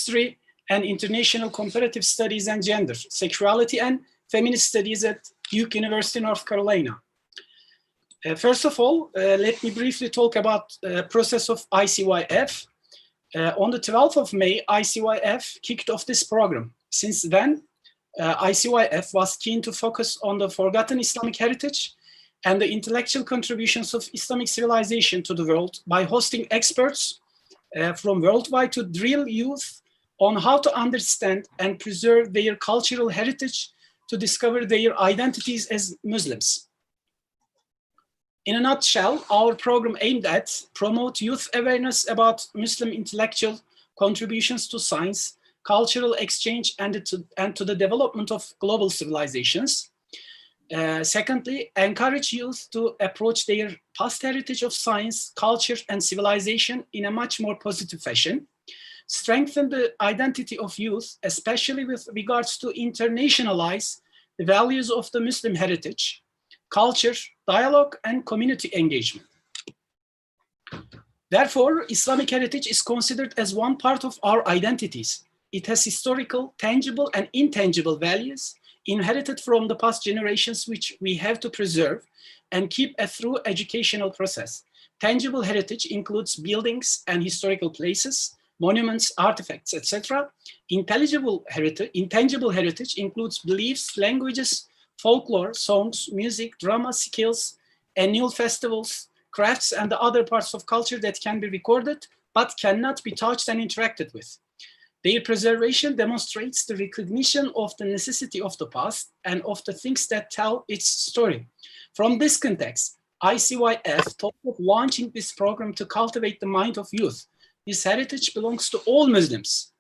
history and international comparative studies and gender, sexuality and feminist studies at Duke University, North Carolina. First of all, let me briefly talk about the process of ICYF. On the 12th of May, ICYF kicked off this program. Since then, ICYF was keen to focus on the forgotten Islamic heritage and the intellectual contributions of Islamic civilization to the world by hosting experts from worldwide to drill youth on how to understand and preserve their cultural heritage to discover their identities as Muslims. In a nutshell, our program aimed at promote youth awareness about Muslim intellectual contributions to science, cultural exchange, and to the development of global civilizations. Secondly, encourage youth to approach their past heritage of science, culture, and civilization in a much more positive fashion. Strengthen the identity of youth, especially with regards to internationalize the values of the Muslim heritage, culture, dialogue, and community engagement. Therefore, Islamic heritage is considered as one part of our identities. It has historical, tangible, and intangible values inherited from the past generations, which we have to preserve and keep a through educational process. Tangible heritage includes buildings and historical places, monuments, artifacts, etc. Intangible heritage includes beliefs, languages, folklore, songs, music, drama, skills, annual festivals, crafts, and the other parts of culture that can be recorded but cannot be touched and interacted with. Their preservation demonstrates the recognition of the necessity of the past and of the things that tell its story. From this context, ICYF thought of launching this program to cultivate the mind of youth. This heritage belongs to all Muslims,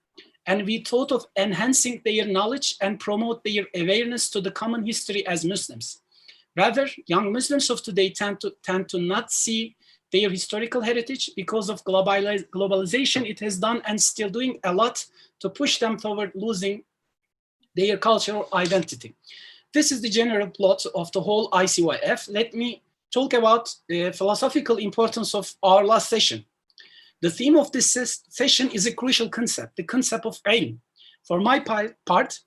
and we thought of enhancing their knowledge and promote their awareness to the common history as Muslims. Rather, young Muslims of today tend to not see their historical heritage because of globalization. It has done and still doing a lot to push them toward losing their cultural identity. This is the general plot of the whole ICYF. Let me talk about the philosophical importance of our last session. The theme of this session is a crucial concept, the concept of ilm. For my part,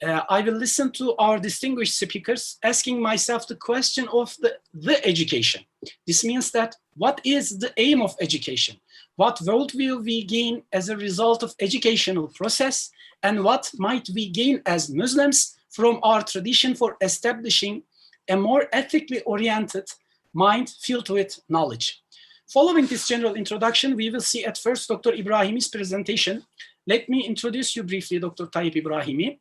I will listen to our distinguished speakers, asking myself the question of the education. This means that what is the aim of education? What worldview we gain as a result of educational process, and what might we gain as Muslims from our tradition for establishing a more ethically oriented mind filled with knowledge. Following this general introduction, we will see at first Dr. Ibrahimi's presentation. Let me introduce you briefly, Dr. Tayyip Ibrahimi.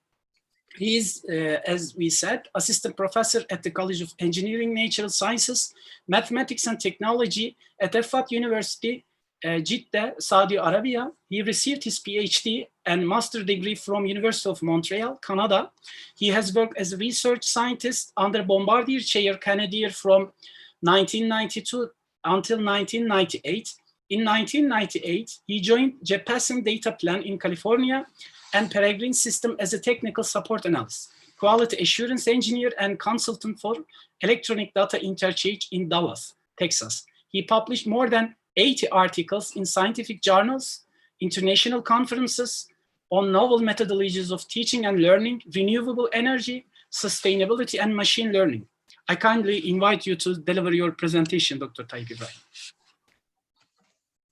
He is, as we said, assistant professor at the College of Engineering, Natural Sciences, Mathematics and Technology at Effat University, Jeddah, Saudi Arabia. He received his PhD and master degree from University of Montreal, Canada. He has worked as a research scientist under Bombardier Chair Canadier from 1992 until 1998. In 1998, he joined Jeppesen Data Plan in California and Peregrine System as a technical support analyst, quality assurance engineer, and consultant for electronic data interchange in Dallas, Texas. He published more than 80 articles in scientific journals, international conferences on novel methodologies of teaching and learning, renewable energy, sustainability, and machine learning. I kindly invite you to deliver your presentation, Dr. Tayyip Ibrahim.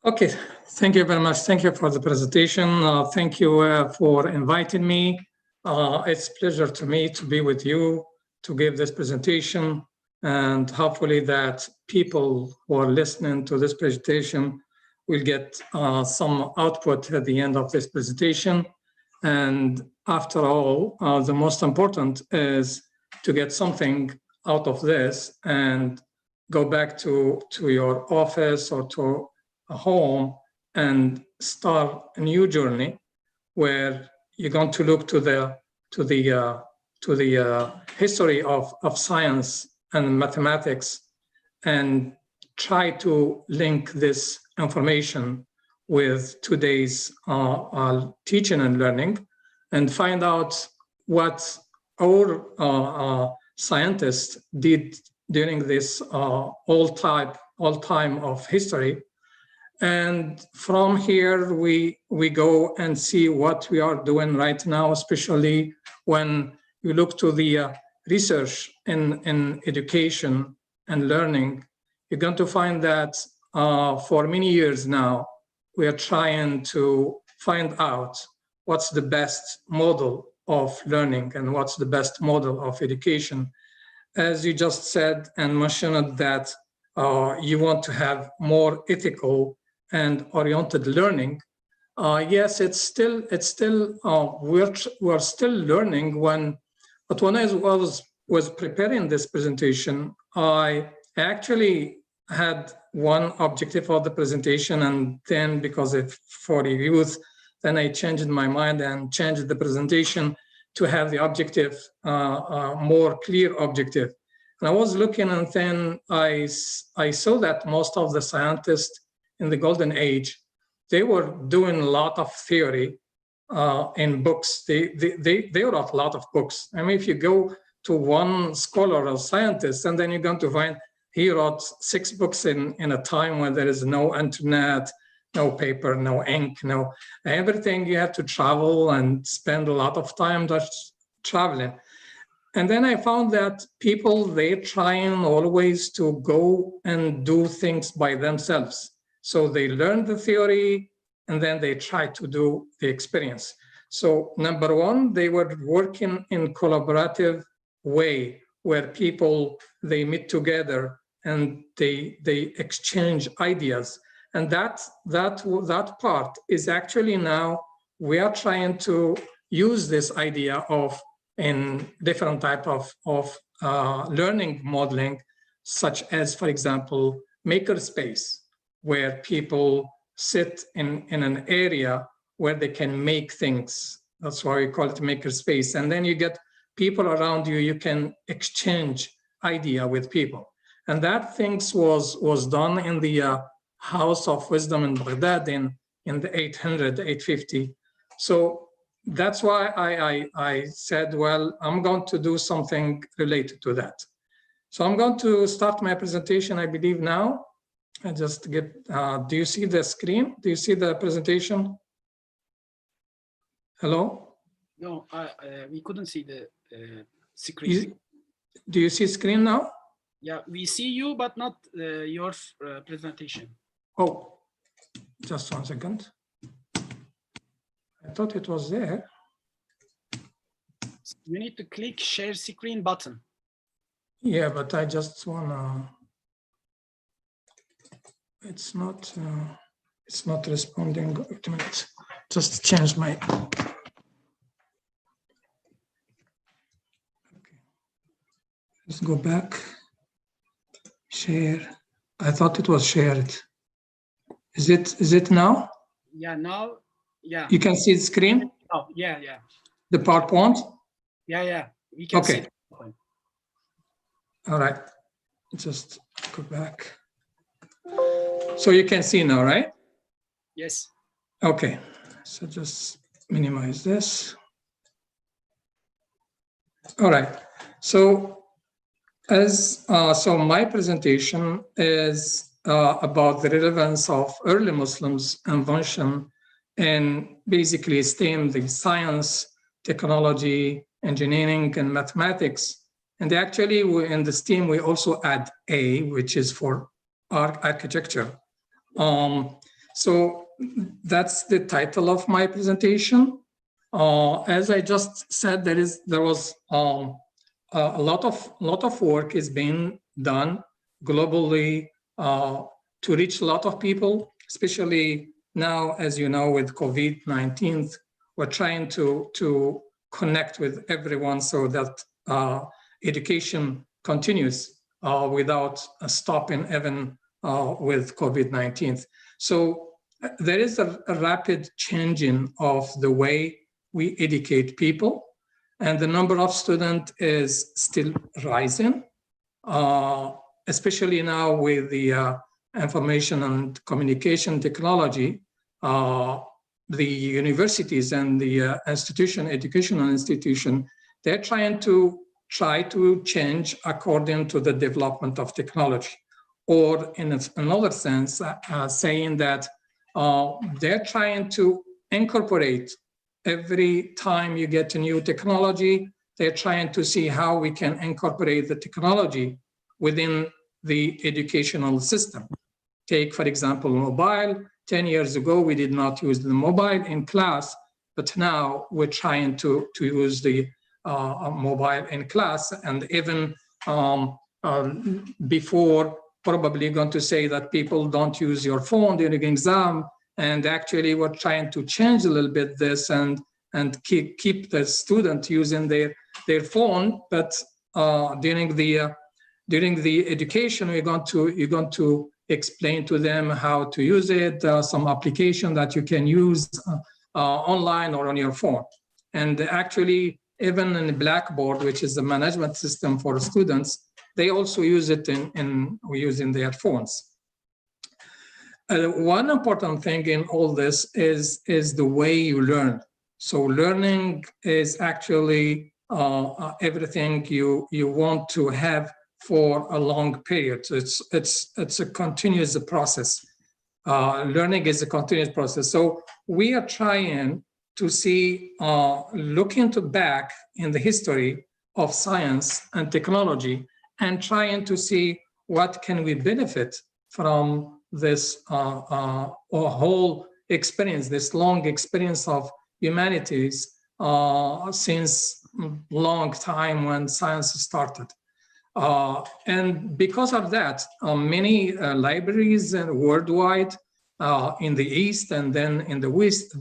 Okay, thank you very much. Thank you for the presentation. Thank you for inviting me. It's a pleasure to me to be with you to give this presentation, and hopefully that people who are listening to this presentation will get some output at the end of this presentation. And after all, the most important is to get something out of this and go back to your office or to a home and start a new journey where you're going to look to the history of science and mathematics and try to link this information with today's teaching and learning, and find out what our scientists did during this all time of history, And from here, we go and see what we are doing right now, especially when you look to the research in education and learning. You're going to find that for many years now, we are trying to find out what's the best model of learning and what's the best model of education. As you just said and mentioned that you want to have more ethical and oriented learning. Yes, we're still learning but when I was preparing this presentation, I actually had one objective for the presentation, and then because for the youth, then I changed my mind and changed the presentation to have the objective, more clear objective. And I was looking, and then I saw that most of the scientists in the golden age, they were doing a lot of theory in books. They wrote a lot of books. I mean, if you go to one scholar or scientist, and then you're going to find he wrote 6 books in a time when there is no internet, no paper, no ink, no everything. You have to travel and spend a lot of time just traveling. And then I found that people, they're trying always to go and do things by themselves. So they learn the theory, and then they try to do the experience. So number one, they were working in collaborative way where people, they meet together and they exchange ideas. And that part is actually now, we are trying to use this idea of in different type of learning modeling, such as, for example, Makerspace, where people sit in an area where they can make things. That's why we call it Makerspace. And then you get people around you, you can exchange idea with people. And that things was done in the House of Wisdom in Baghdad in the 850. So that's why I said, well, I'm going to do something related to that. So I'm going to start my presentation, I believe now. I just get, do you see the screen? Do you see the presentation? Hello? No, we couldn't see the screen. Do you see screen now? Yeah, we see you, but not your presentation. Oh, just 1 second. I thought it was there. You need to click share screen button. Yeah, but I just wanna, it's not responding. Wait a minute, just change my, okay. Let's go back, share. I thought it was shared. Is it now? Yeah, now, yeah. You can see the screen? Oh, yeah, yeah. The PowerPoint? Yeah, we can see the PowerPoint. All right, just go back. So you can see now, right? Yes. Okay, so just minimize this. All right, so so my presentation is about the relevance of early Muslims' invention in basically STEM, the science, technology, engineering, and mathematics. And actually, in the STEM, we also add A, which is for architecture. So that's the title of my presentation. As I just said, there was a lot of work is being done globally to reach a lot of people, especially now, as you know, with COVID-19, we're trying to connect with everyone so that education continues without stopping even with COVID-19. So there is a rapid changing of the way we educate people, and the number of students is still rising, especially now with the information and communication technology. The universities and the educational institution, they're try to change according to the development of technology. or in another sense, saying that they're trying to incorporate every time you get a new technology, they're trying to see how we can incorporate the technology within the educational system. Take, for example, mobile. 10 years ago, we did not use the mobile in class, but now we're trying to use the mobile in class. And even before, probably going to say that people don't use your phone during exam. And actually, we're trying to change a little bit this and keep the student using their phone. But during the education, you're going to explain to them how to use it, some application that you can use online or on your phone. And actually, even in Blackboard, which is the management system for students, they also use it using their phones. One important thing in all this is the way you learn. So learning is actually everything you want to have for a long period. So it's a continuous process. Learning is a continuous process. So we are trying to see, look into back in the history of science and technology, and trying to see what can we benefit from this whole experience, this long experience of humanities since long time when science started. And because of that, many libraries worldwide in the East and then in the West,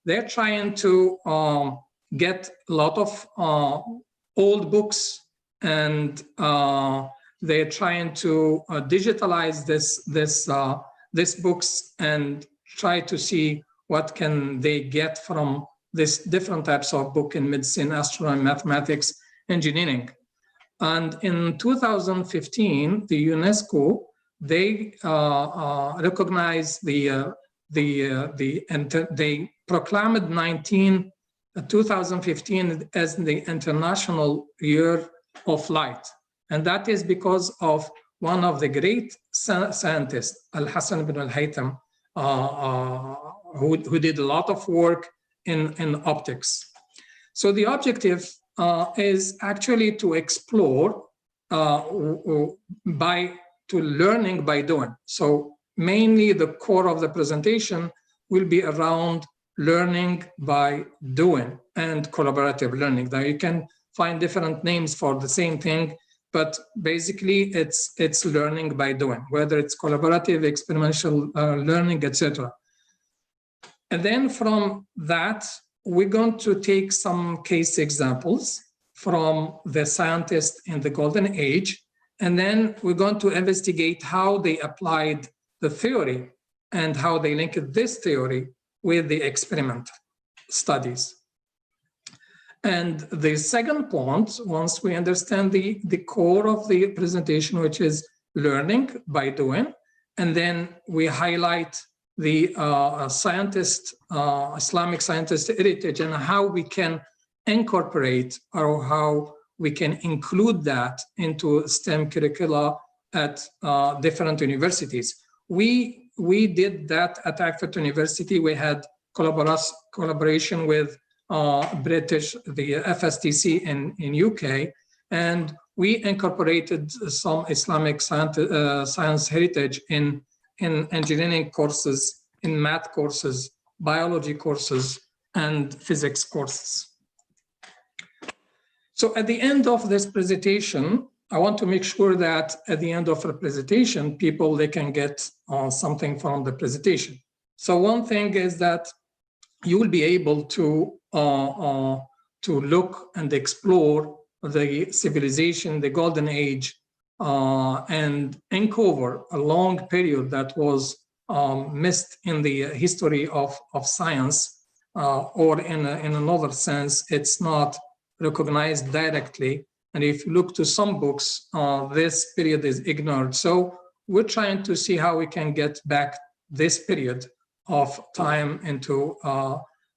they're trying to get a lot of old books, and they're trying to digitalize this books and try to see what can they get from this different types of book in medicine, astronomy, mathematics, engineering. And in 2015, the UNESCO, they recognized they proclaimed 2015 as the International Year of Light. And that is because of one of the great scientists, Al-Hassan ibn al-Haytham, who did a lot of work in optics. So the objective is actually to explore learning by doing. So mainly the core of the presentation will be around learning by doing and collaborative learning. Now you can find different names for the same thing, but basically it's learning by doing, whether it's collaborative, experiential learning, etc. And then from that, we're going to take some case examples from the scientists in the golden age, and then we're going to investigate how they applied the theory and how they linked this theory with the experimental studies. And the second point, once we understand the core of the presentation, which is learning by doing, and then we highlight the Islamic scientist heritage and how we can incorporate or how we can include that into STEM curricula at different universities. We did that at Oxford University. We had collaboration with British, the FSTC in UK, and we incorporated some Islamic science heritage in engineering courses, in math courses, biology courses, and physics courses. So at the end of this presentation, I want to make sure that at the end of the presentation, they can get something from the presentation. So one thing is that you will be able to look and explore the civilization, the golden age, and uncover a long period that was missed in the history of science, or in another sense, it's not recognized directly. And if you look to some books, this period is ignored. So we're trying to see how we can get back this period of time into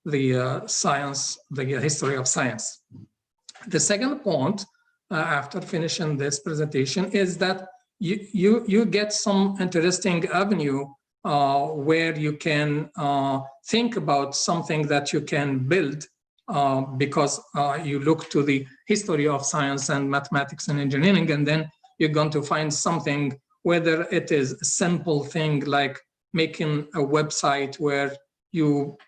the science, the history of science. The second point, after finishing this presentation, is that you get some interesting avenue where you can think about something that you can build because you look to the history of science and mathematics and engineering, and then you're going to find something, whether it is a simple thing like making a website where you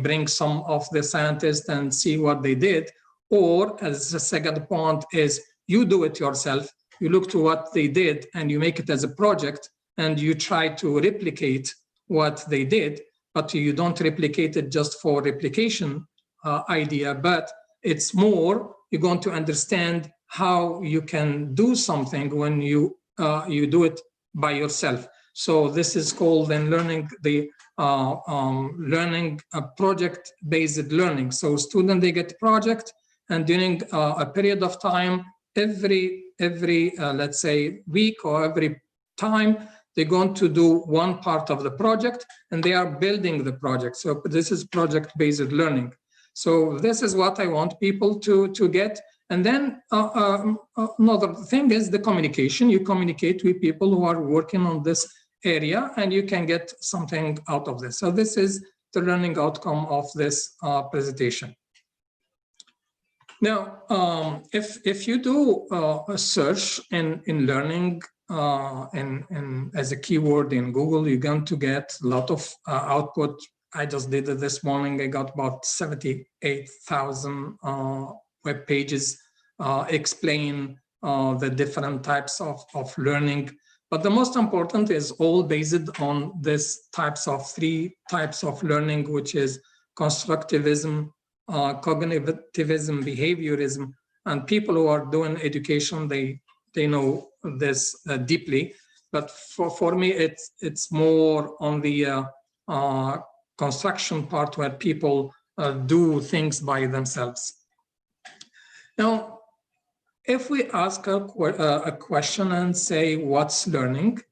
bring some of the scientists and see what they did, or as the second point is you do it yourself. You look to what they did and you make it as a project and you try to replicate what they did, but you don't replicate it just for replication idea, but it's more, you're going to understand how you can do something when you do it by yourself. So this is called then learning the project-based learning. So students, they get project, and during a period of time, every let's say week or every time, they're going to do one part of the project and they are building the project. So this is project-based learning. So this is what I want people to get. And then another thing is the communication. You communicate with people who are working on this area and you can get something out of this. So this is the learning outcome of this presentation. Now, if you do a search in learning as a keyword in Google, you're going to get a lot of output. I just did it this morning. I got about 78,000 web pages explain the different types of learning. But the most important is all based on this three types of learning, which is constructivism, cognitivism, behaviorism, and people who are doing education, they know this deeply. But for me, it's more on the construction part where people do things by themselves. Now, if we ask a question and say, what's learning?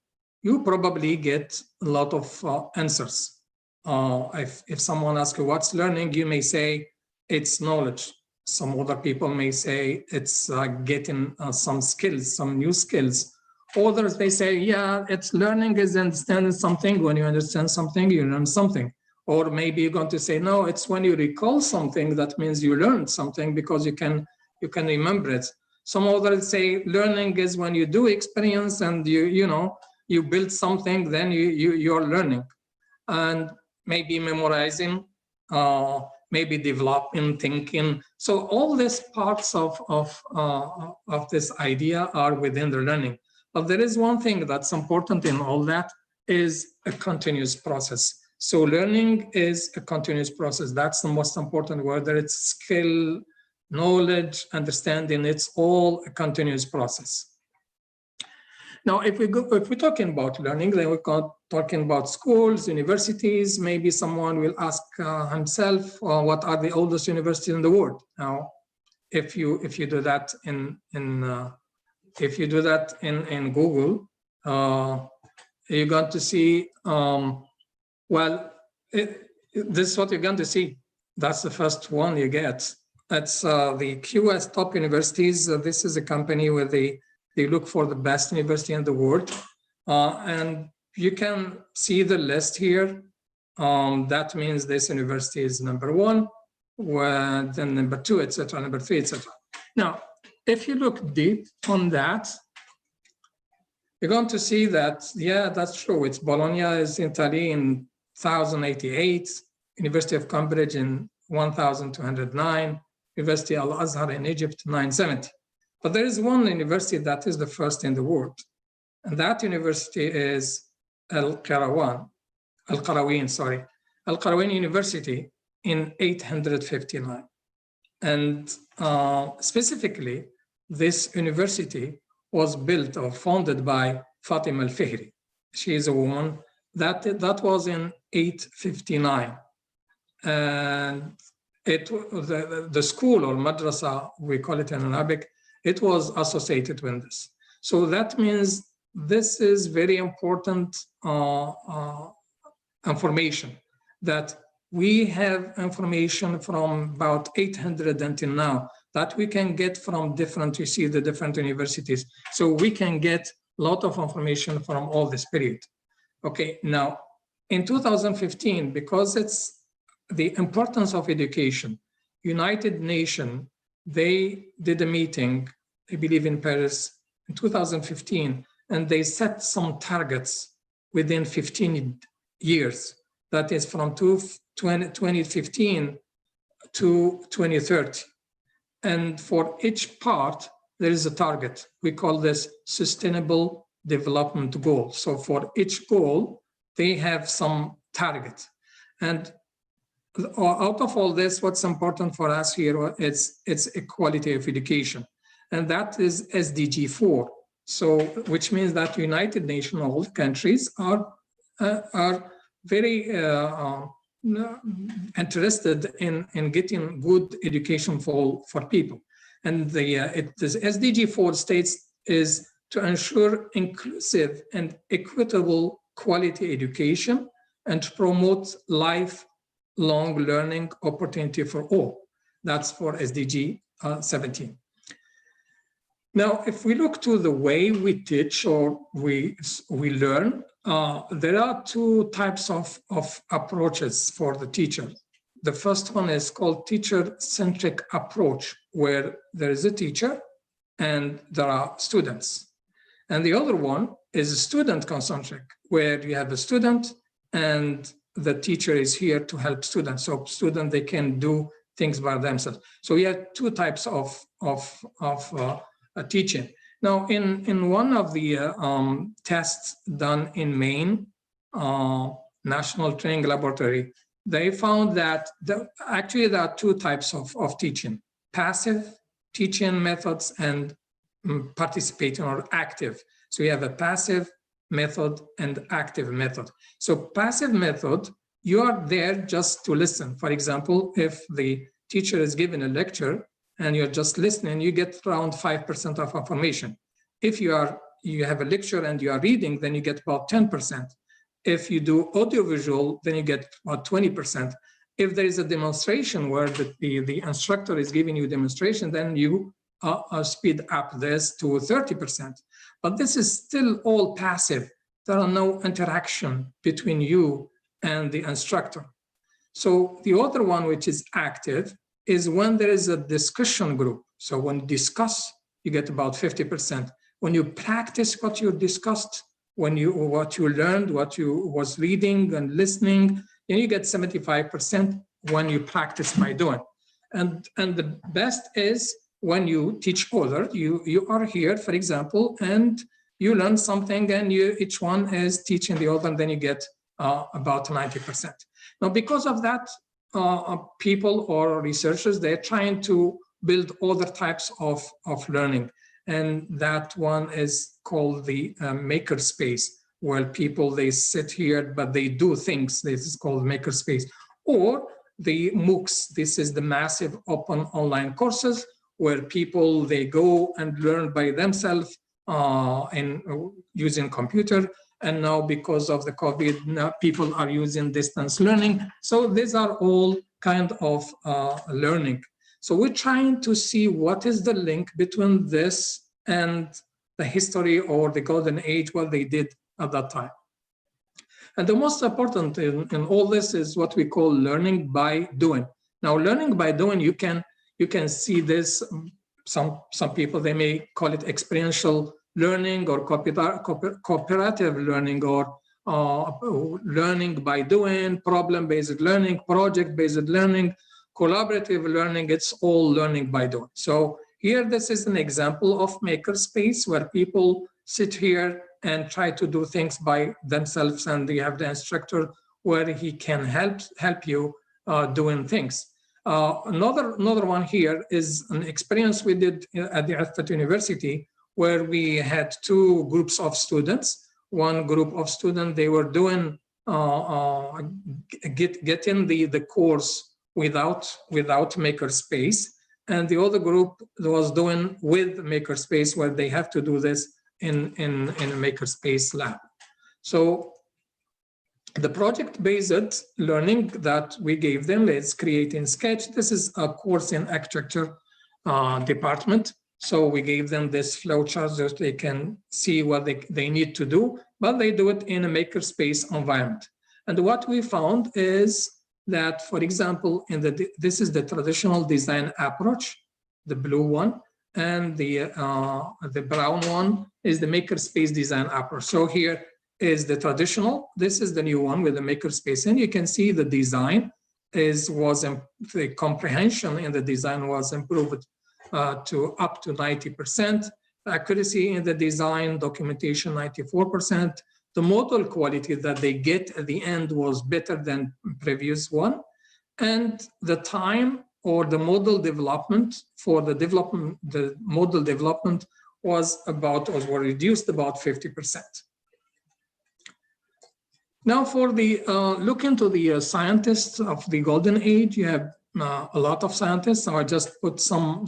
You probably get a lot of answers. If someone asks you what's learning, you may say it's knowledge. Some other people may say it's getting some skills, some new skills. Others, they say, yeah, it's learning is understanding something. When you understand something, you learn something. Or maybe you're going to say, no, it's when you recall something, that means you learned something because you can remember it. Some others say learning is when you do experience and you build something, then you're learning. And maybe memorizing, maybe developing, thinking. So all these parts of this idea are within the learning. But there is one thing that's important in all that is a continuous process. So learning is a continuous process. That's the most important, whether it's skill, knowledge, understanding, it's all a continuous process. Now, if we're talking about learning, then we're talking about schools, universities. Maybe someone will ask himself, what are the oldest universities in the world? Now, if you do that in Google, you're going to see. This is what you're going to see. That's the first one you get. That's the QS Top Universities. This is a company where they look for the best university in the world. And you can see the list here. That means this university is number one, then number two, etc., number three, etc. Now, if you look deep on that, you're going to see that, yeah, that's true. It's Bologna is in Italy in 1088, University of Cambridge in 1209, University Al-Azhar in Egypt, 970. But there is one university that is the first in the world, and that university is Al-Qarawiyyin University in 859. And specifically, this university was built or founded by Fatima al-Fihri. She is a woman. That was in 859. And the school or madrasa, we call it in Arabic, it was associated with this. So that means this is very important information, that we have information from about 800 until now that we can get from different, you see the different universities. So we can get a lot of information from all this period. Okay, now in 2015, because it's the importance of education, United Nations, they did a meeting, I believe in Paris in 2015, and they set some targets within 15 years. That is from 2015 to 2030. And for each part, there is a target. We call this Sustainable Development Goal. So for each goal, they have some target. And out of all this, what's important for us here is it's equality of education. And that is SDG 4. So, which means that United Nations, all countries are very interested in getting good education for people. And the SDG 4 states is to ensure inclusive and equitable quality education and to promote lifelong learning opportunity for all. That's for SDG 17. Now, if we look to the way we teach or we learn, there are two types of approaches for the teacher. The first one is called teacher-centric approach, where there is a teacher and there are students. And the other one is student-concentric, where you have a student and the teacher is here to help students. So students, they can do things by themselves. So we have two types of teaching. Now, in one of the tests done in Maine, National Training Laboratory, they found that actually there are two types of teaching: passive teaching methods and participating or active. So you have a passive method and active method. So passive method, you are there just to listen. For example, if the teacher is giving a lecture and you're just listening, you get around 5% of information. If you have a lecture and you are reading, then you get about 10%. If you do audiovisual, then you get about 20%. If there is a demonstration where the instructor is giving you demonstration, then you speed up this to 30%. But this is still all passive. There are no interaction between you and the instructor. So the other one, which is active, is when there is a discussion group. So when you discuss, you get about 50%. When you practice what you discussed, what you learned, what you was reading and listening, then you get 75% when you practice by doing. And the best is when you teach others. You are here, for example, and you learn something, and each one is teaching the other, and then you get about 90%. Now, because of that, people or researchers, they're trying to build other types of learning. And that one is called the Makerspace, where people, they sit here, but they do things. This is called Makerspace. Or the MOOCs, this is the massive open online courses, where people, they go and learn by themselves using computer. And now, because of the COVID, now people are using distance learning. So these are all kind of learning. So we're trying to see what is the link between this and the history or the golden age, what they did at that time. And the most important in all this is what we call learning by doing. Now, learning by doing, you can see this. Some people, they may call it experiential learning or cooperative learning, or learning by doing, problem-based learning, project-based learning, collaborative learning. It's all learning by doing. So here, this is an example of Makerspace, where people sit here and try to do things by themselves, and you have the instructor where he can help you doing things. Another one here is an experience we did at the Alfred University, where we had two groups of students. One group of students, they were doing getting the course without Makerspace, and the other group was doing with Makerspace, where they have to do this in a Makerspace lab. So the project-based learning that we gave them is creating sketch. This is a course in architecture department. So we gave them this flow chart so they can see what they need to do, but they do it in a makerspace environment. And what we found is that, for example, this is the traditional design approach, the blue one, and the brown one is the makerspace design approach. So here is the traditional. This is the new one with the makerspace, and you can see the design the comprehension in the design was improved to up to 90%. Accuracy in the design, documentation 94%. The model quality that they get at the end was better than previous one. And the time or the model development the model development was reduced about 50%. Now for the look into the scientists of the golden age, you have a lot of scientists. So I just put some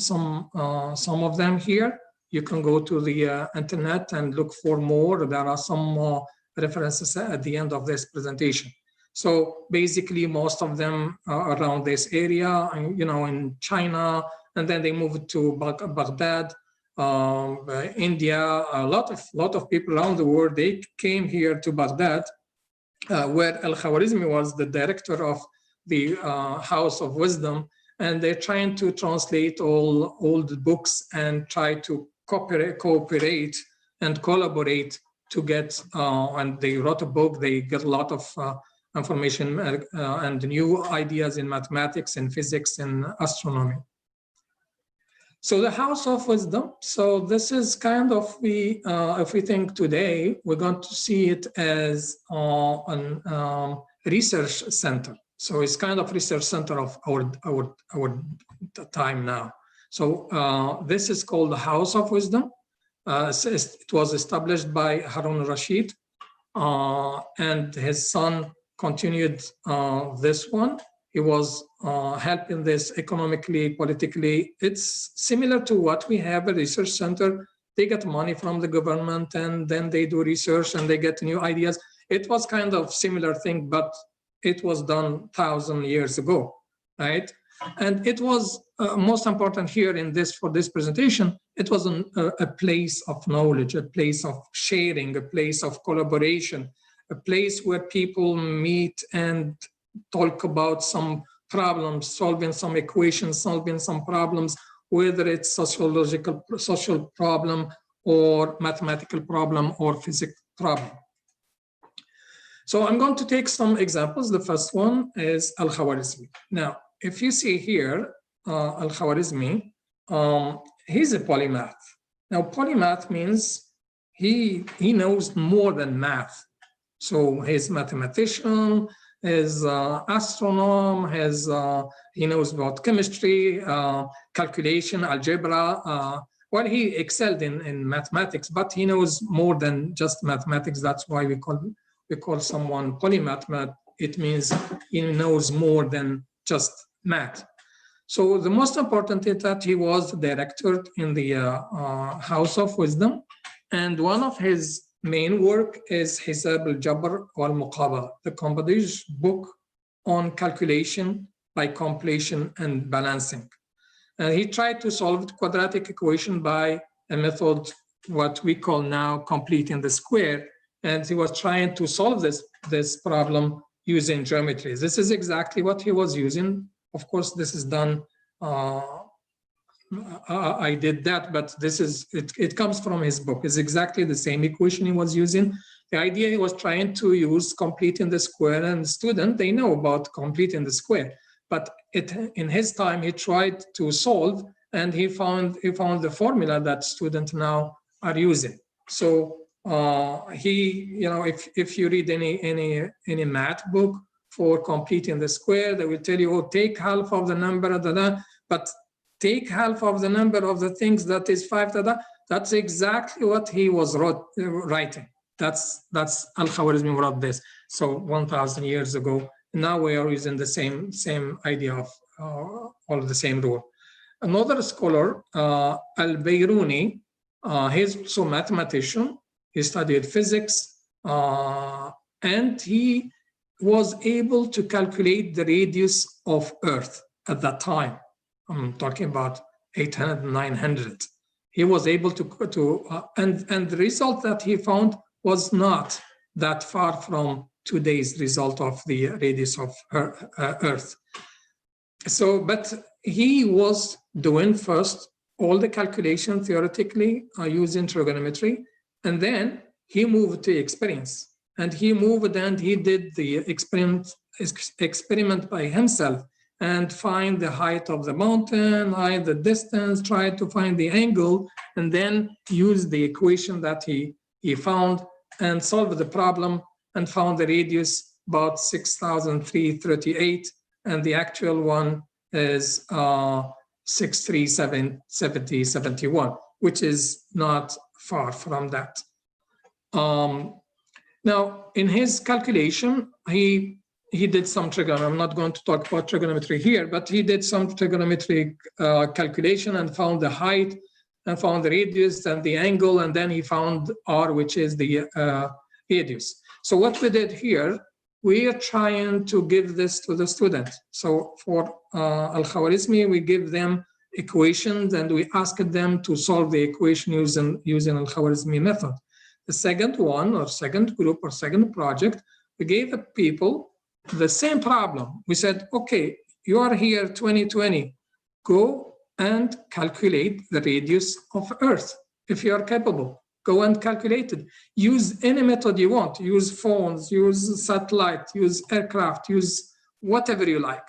of them here. You can go to the internet and look for more. There are some more references at the end of this presentation. So basically, most of them are around this area, in China, and then they moved to Baghdad, India. A lot of people around the world, they came here to Baghdad, where Al-Khuwarizmi was the director of the House of Wisdom, and they're trying to translate all the books and try to cooperate and collaborate to get, and they wrote a book, they get a lot of information and new ideas in mathematics and physics and astronomy. So the House of Wisdom, so this is kind of if we think today, we're going to see it as a research center. So it's kind of research center of our time now. So this is called the House of Wisdom. It was established by Harun al-Rashid, and his son continued this one. He was helping this economically, politically. It's similar to what we have a research center. They get money from the government and then they do research and they get new ideas. It was kind of similar thing, but it was done 1,000 years ago, right? And it was most important here for this presentation, it was a place of knowledge, a place of sharing, a place of collaboration, a place where people meet and talk about some problems, solving some equations, solving some problems, whether it's social problem or mathematical problem or physics problem. So I'm going to take some examples. The first one is Al-Khuwarizmi. Now, if you see here, Al-Khuwarizmi, he's a polymath. Now, polymath means he knows more than math. So he's mathematician, he's astronomer, he knows about chemistry, calculation, algebra. Well, he excelled in mathematics, but he knows more than just mathematics. That's why we call someone polymath. It means he knows more than just math. So the most important is that he was director in the House of Wisdom, and one of his main work is Hisab al-Jabr wal-Muqabala, the Cambridge book on calculation by completion and balancing. And he tried to solve the quadratic equation by a method what we call now completing the square, and he was trying to solve this problem using geometry. This is exactly what he was using. Of course, this is done. I did that, but it comes from his book. It's exactly the same equation he was using. The idea he was trying to use completing the square, and students, they know about completing the square, but in his time he tried to solve, and he found the formula that students now are using. So if you read any math book for completing the square, they will tell you, oh, take half of the number, but take half of the number of the things that is 5, that's exactly what he was writing. That's Al-Khuwarizmi wrote this. So 1,000 years ago. Now we are using the same idea of all the same rule. Another scholar, Al-Bayruni, he's also a mathematician. He studied physics, and he was able to calculate the radius of Earth at that time. I'm talking about 800, 900. he was able and the result that he found was not that far from today's result of the radius of Earth. So, but he was doing first all the calculation theoretically using trigonometry, and then he moved to experience. And he moved and he did the experiment by himself and find the height of the mountain, the distance, try to find the angle, and then use the equation that he found and solve the problem and found the radius about 6,338, and the actual one is 63771, which is not far from that. Now, in his calculation, he did some trigonometry. I'm not going to talk about trigonometry here, but he did some trigonometric calculation and found the height and found the radius and the angle, and then he found R, which is the radius. So what we did here, we are trying to give this to the student. So for Al-Khuwarizmi, we give them equations and we asked them to solve the equation using Al-Khuwarizmi method. The second one, or second group, or second project, we gave the people the same problem. We said, okay, you are here 2020, go and calculate the radius of Earth. If you are capable, go and calculate it. Use any method you want. Use phones, use satellite, use aircraft, use whatever you like.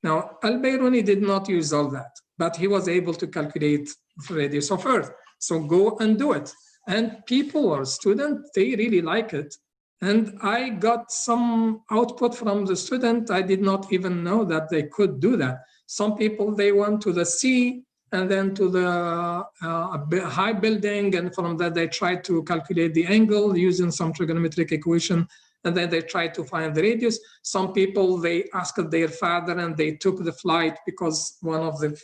Now, Al-Biruni did not use all that, but he was able to calculate the radius of Earth. So go and do it. And people or students, they really like it. And I got some output from the student. I did not even know that they could do that. Some people, they went to the sea and then to the high building. And from that, they tried to calculate the angle using some trigonometric equation. And then they tried to find the radius. Some people, they asked their father and they took the flight because one of the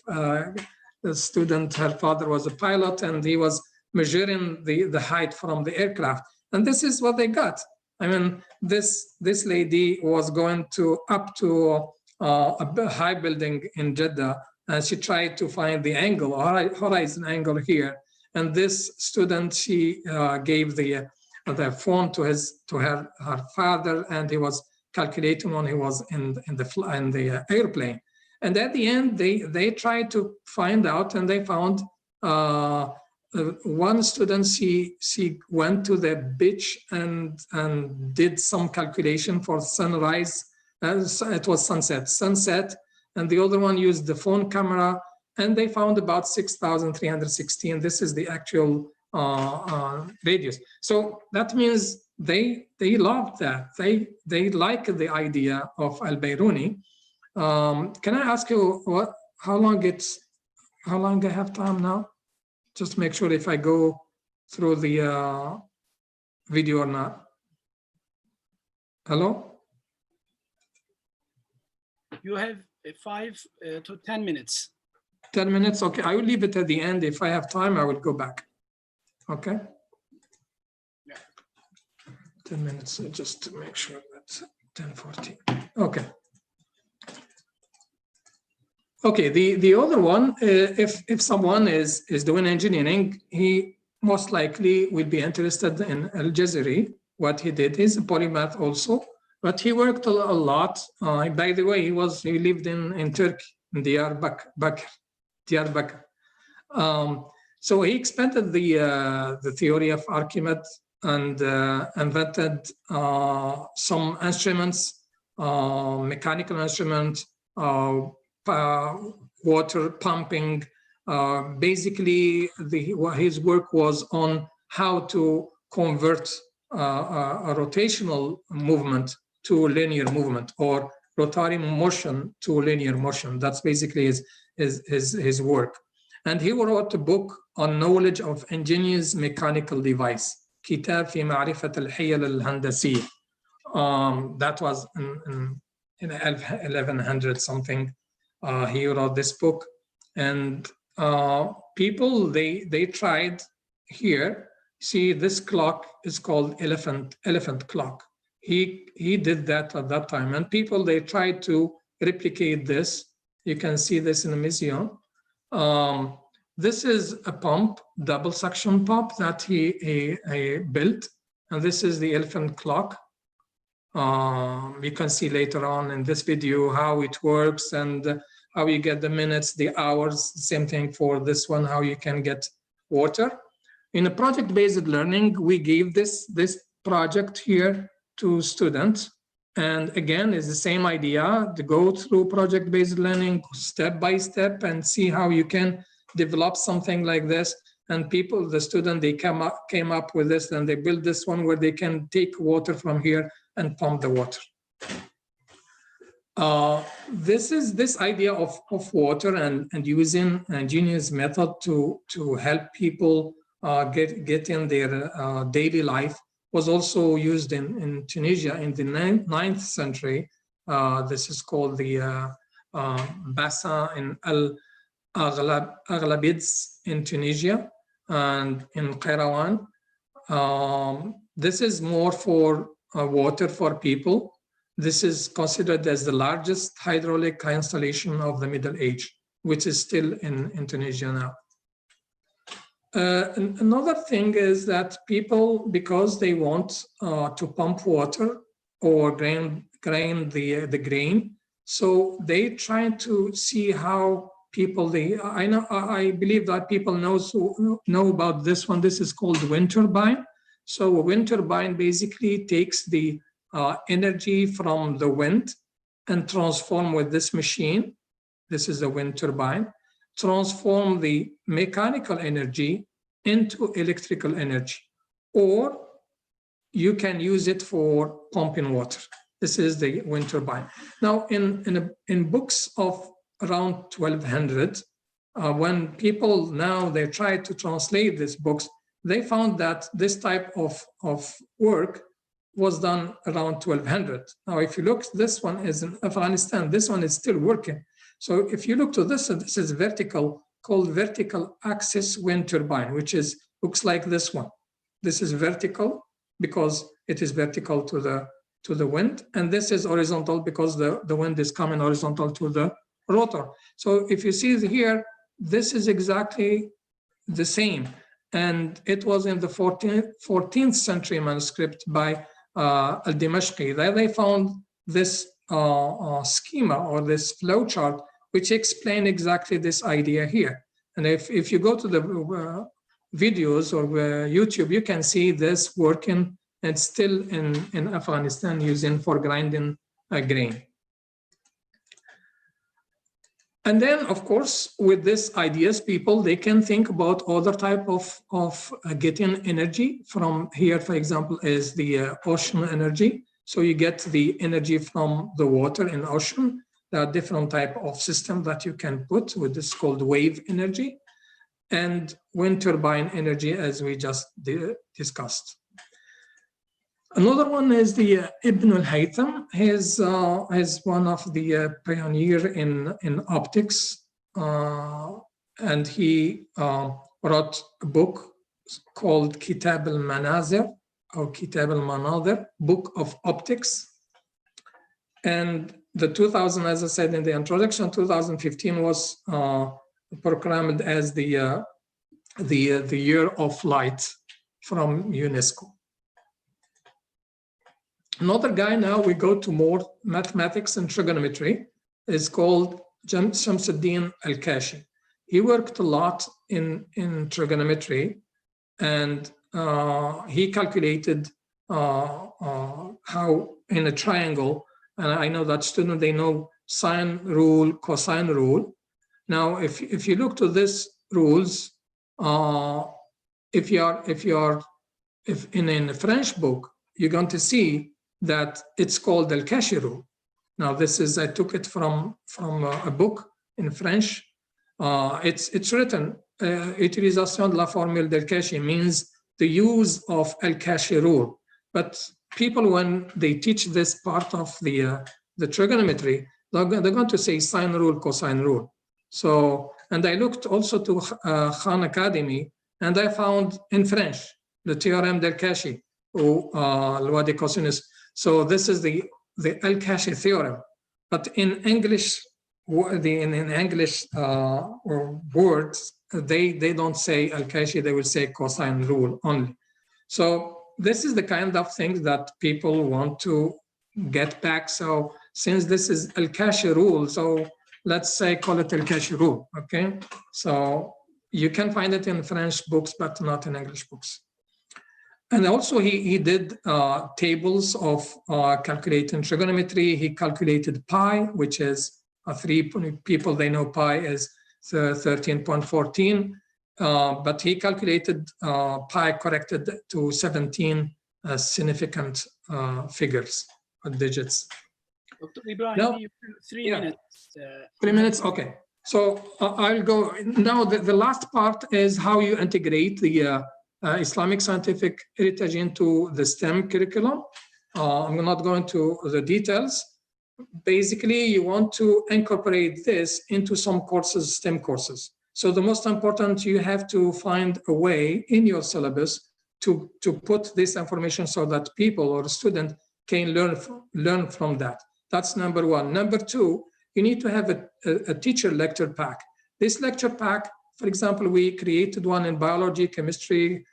student, her father was a pilot, and he was measuring the height from the aircraft. And this is what they got. I mean, this lady was going up to a high building in Jeddah, and she tried to find the angle, horizon angle here. And this student, she gave the phone to her father, and he was calculating when he was in the airplane. And at the end, they tried to find out, and they found one student, she went to the beach and did some calculation for sunrise. It was sunset, and the other one used the phone camera, and they found about 6,316. This is the actual radius. So that means they loved that. They like the idea of Al-Biruni. Can I ask you how long I have time now? Just to make sure if I go through the video or not. Hello? You have 5 to 10 minutes. 10 minutes, okay. I will leave it at the end. If I have time, I will go back. Okay? Yeah. 10 minutes, just to make sure that's 10:40. Okay. Okay, the other one, if someone is doing engineering, he most likely will be interested in Al-Jazari. What he did is a polymath also, but he worked a lot. By the way, he lived in Turkey, in Diyarbakir. So he expanded the theory of Archimedes and invented some instruments, mechanical instruments, water pumping. Basically, his work was on how to convert a rotational movement to linear movement, or rotary motion to linear motion. That's basically his work. And he wrote a book on knowledge of ingenious mechanical device, كتاب في معرفة الحيل الهندسية. That was in 1100 something. He wrote this book, and people they tried here. See, this clock is called elephant clock. He did that at that time, and people they tried to replicate this. You can see this in a museum. This is a pump, double suction pump that he built. And this is the elephant clock. You can see later on in this video how it works and how you get the minutes, the hours, same thing for this one, how you can get water. In a project-based learning, we gave this project here to students. And again, it's the same idea to go through project-based learning step by step and see how you can develop something like this. And people, the student, they came up with this, and they built this one where they can take water from here and pump the water. This is this idea of water and using ingenious method to help people get in their daily life was also used in Tunisia in the 9th century. This is called the Bassin in Al-Aghlabids in Tunisia and in Qayrawan. This is more for water for people. This is considered as the largest hydraulic installation of the Middle Age, which is still in Tunisia now. Another thing is that people, because they want to pump water or grind the grain, so they try to see how people, I believe that people know about this one. This is called wind turbine. So a wind turbine basically takes the energy from the wind and transform with this machine. This is the wind turbine. Transform the mechanical energy into electrical energy, or you can use it for pumping water. This is the wind turbine. Now, in books of around 1200, when people now they try to translate these books, they found that this type of work was done around 1200. Now, if you look, this one is in Afghanistan. This one is still working. So if you look to this, this is vertical, called vertical axis wind turbine, which looks like this one. This is vertical because it is vertical to the wind, and this is horizontal because the wind is coming horizontal to the rotor. So if you see here, this is exactly the same, and it was in the 14th century manuscript by Al-Dimashqi. There they found this schema or this flow chart which explain exactly this idea here. And if you go to the videos or YouTube, you can see this working and still in Afghanistan using for grinding grain. And then, of course, with these ideas, people, they can think about other type of getting energy from here. For example, is the ocean energy. So you get the energy from the water in ocean. There are different type of systems that you can put with this called wave energy and wind turbine energy, as we just discussed. Another one is the Ibn al-Haytham. He's one of the pioneer in optics, and he wrote a book called Kitab al-Manazir or Kitab al-Manazir, Book of Optics. And the 2000, as I said in the introduction, 2015 was proclaimed as the Year of Light from UNESCO. Another guy, now we go to more mathematics and trigonometry, is called Shamsuddin Al-Kashi. He worked a lot in trigonometry, and he calculated how in a triangle, and I know that students, they know sine rule, cosine rule. Now, if you look to these rules, if in a French book, you're going to see that it's called the Al-Kashi rule. Now, this is, I took it from a book in French. It's written, utilisation de la formule d'Al-Kashi means the use of Al-Kashi rule. But people, when they teach this part of the trigonometry, they're going to say sine rule, cosine rule. So, and I looked also to Khan Academy, and I found in French, the Théorème d'Al-Kashi, or loi des cosinus. So this is the Al-Kashi theorem. But in English, in English words, they don't say al-Kashi, they will say cosine rule only. So this is the kind of things that people want to get back. So since this is al-Kashi rule, so let's say call it al-Kashi rule, okay? So you can find it in French books, but not in English books. And also he did tables of calculating trigonometry. He calculated pi, which is 3 people, they know pi is 13.14. But he calculated pi corrected to 17 significant figures or digits. Dr. Ibrahim, Now, you have 3 minutes. 3 minutes, okay. So I'll go, now the last part is how you integrate the Islamic scientific heritage into the STEM curriculum. I'm not going to the details. Basically, you want to incorporate this into some courses, STEM courses. So the most important, you have to find a way in your syllabus to put this information so that people or student can learn from that. That's number one. Number two, you need to have a teacher lecture pack. This lecture pack, for example, we created one in biology, chemistry,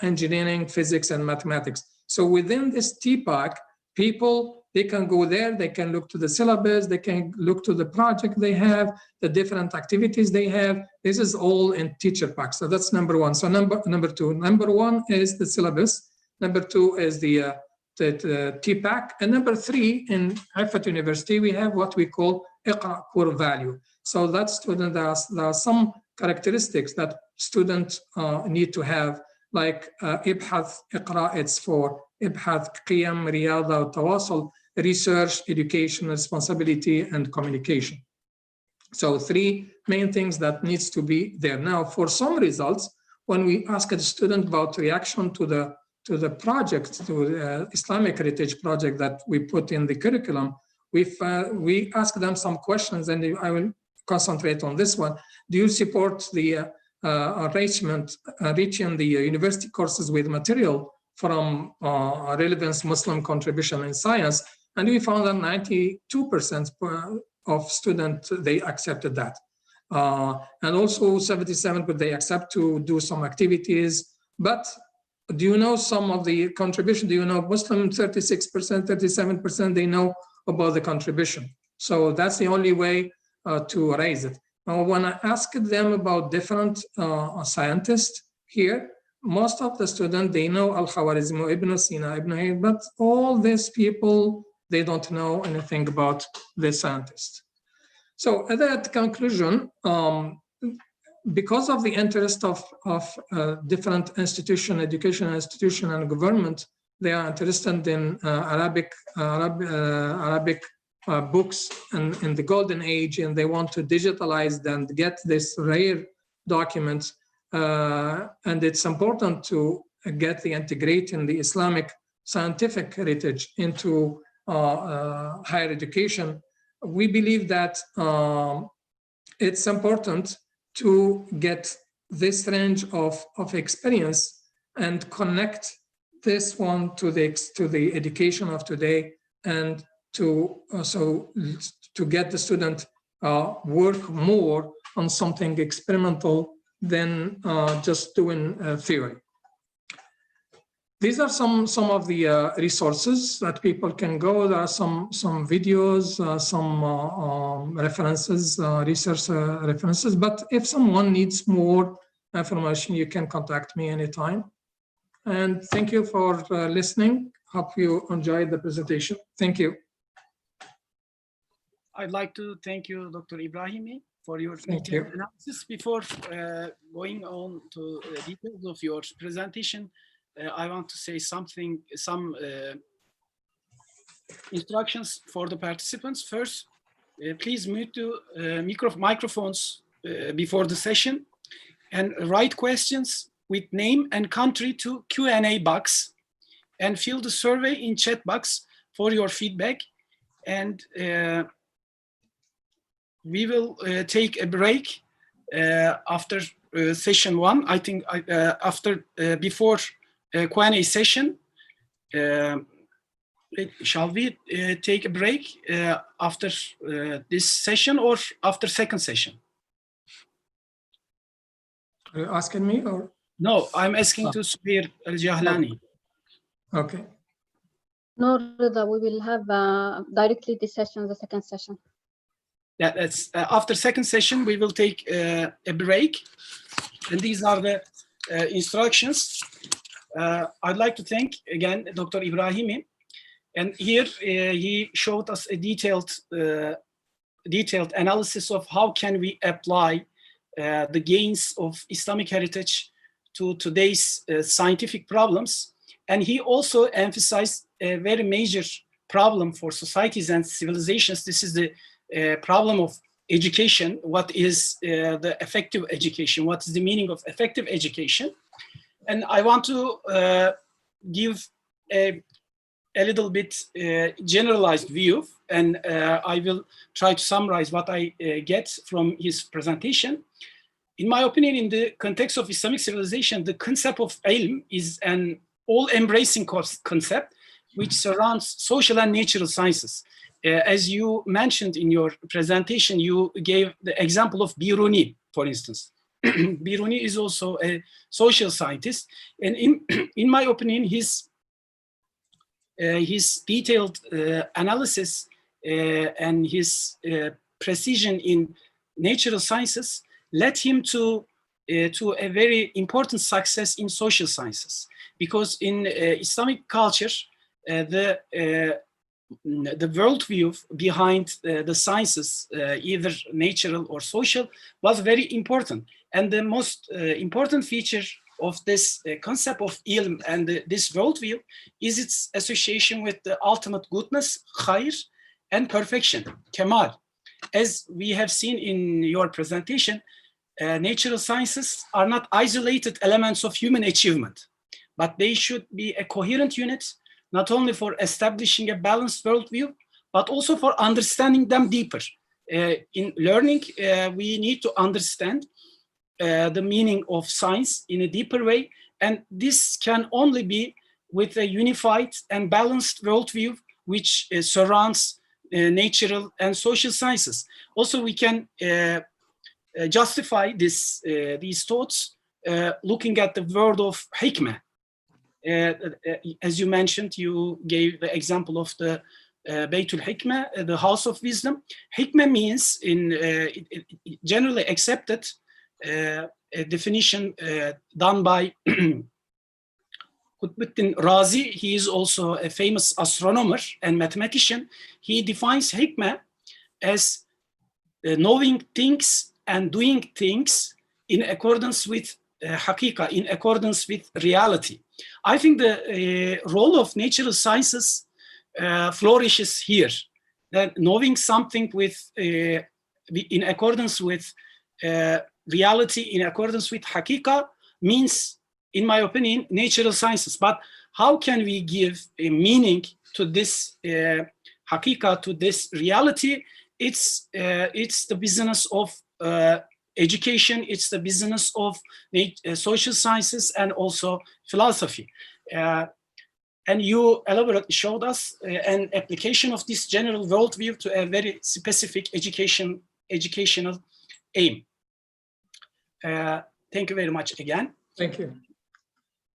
engineering, physics, and mathematics. So within this TPAC, people, they can go there, they can look to the syllabus, they can look to the project they have, the different activities they have. This is all in teacher pack. So that's number one. So number two. Number one is the syllabus. Number two is the TPAC. And number three, in Haifa University, we have what we call Iqra core value. So that student, there are some characteristics that students need to have, like Ibhath, Iqra, it's for Ibhath, Qiyam, Riyada, Tawasul, research, education, responsibility, and communication. So three main things that needs to be there. Now, for some results, when we ask a student about reaction to the project, to the Islamic Heritage Project that we put in the curriculum, we ask them some questions, and I will concentrate on this one. Do you support the reaching the university courses with material from relevance Muslim contribution in science? And we found that 92% of students, they accepted that. And also 77%, they accept to do some activities. But do you know some of the contribution? Do you know Muslim 36%, 37%, they know about the contribution. So that's the only way to raise it. Now, when I asked them about different scientists here, most of the students, they know Al-Khuwarizmi, Ibn Sina, Ibn Hayy, but all these people, they don't know anything about the scientists. So at that conclusion, because of the interest of different institution, education institution and government, they are interested in Arabic books in the golden age, and they want to digitalize them, get this rare documents. And it's important to get the integrating the Islamic scientific heritage into higher education. We believe that it's important to get this range of experience and connect this one to the education of today, and to get the student work more on something experimental than just doing theory. These are some of the resources that people can go. There are some videos, some references, research references. But if someone needs more information, you can contact me anytime. And thank you for listening. Hope you enjoyed the presentation. Thank you. I'd like to thank you, Dr. Ibrahimi, for your detailed analysis. Before going on to details of your presentation, I want to say some instructions for the participants. First, please mute the microphones before the session, and write questions with name and country to Q&A box, and fill the survey in chat box for your feedback. And we will take a break after session one. I think before Q&A session. Shall we take a break after this session or after second session? Are you asking me or? No, I'm asking to Subir Al-Jahlani. Okay. No, Rida, we will have directly this session, the second session. Yeah, that's after second session, we will take a break. And these are the instructions. I'd like to thank again Dr. Ibrahimi. And here he showed us a detailed analysis of how can we apply the gains of Islamic heritage to today's scientific problems. And he also emphasized a very major problem for societies and civilizations. This is the problem of education. What is the effective education? What is the meaning of effective education? And I want to give a little bit generalized view, and I will try to summarize what I get from his presentation. In my opinion, in the context of Islamic civilization, the concept of ilm is an all-embracing concept which surrounds social and natural sciences. As you mentioned in your presentation, you gave the example of Biruni, for instance. Biruni is also a social scientist, and in my opinion, his detailed analysis and his precision in natural sciences led him to a very important success in social sciences, because in Islamic culture, the worldview behind the sciences, either natural or social, was very important. And the most important feature of this concept of ilm and this worldview is its association with the ultimate goodness, khair, and perfection, kemal. As we have seen in your presentation, natural sciences are not isolated elements of human achievement, but they should be a coherent unit, not only for establishing a balanced worldview, but also for understanding them deeper. In learning, we need to understand the meaning of science in a deeper way, and this can only be with a unified and balanced worldview which surrounds natural and social sciences. Also, we can justify these thoughts looking at the word of hikmah. As you mentioned, you gave the example of the Baytul Hikmah, the house of wisdom. Hikmah means, in generally accepted a definition done by Qutbuddin Razi. He is also a famous astronomer and mathematician. He defines hikmah as knowing things and doing things in accordance with haqiqah, in accordance with reality. I think the role of natural sciences flourishes here. That knowing something with in accordance with reality, in accordance with haqiqah, means, in my opinion, natural sciences. But how can we give a meaning to this haqiqah, to this reality? It's the business of education, it's the business of social sciences and also philosophy. And you elaborately showed us an application of this general worldview to a very specific educational aim. Thank you very much again. Thank you.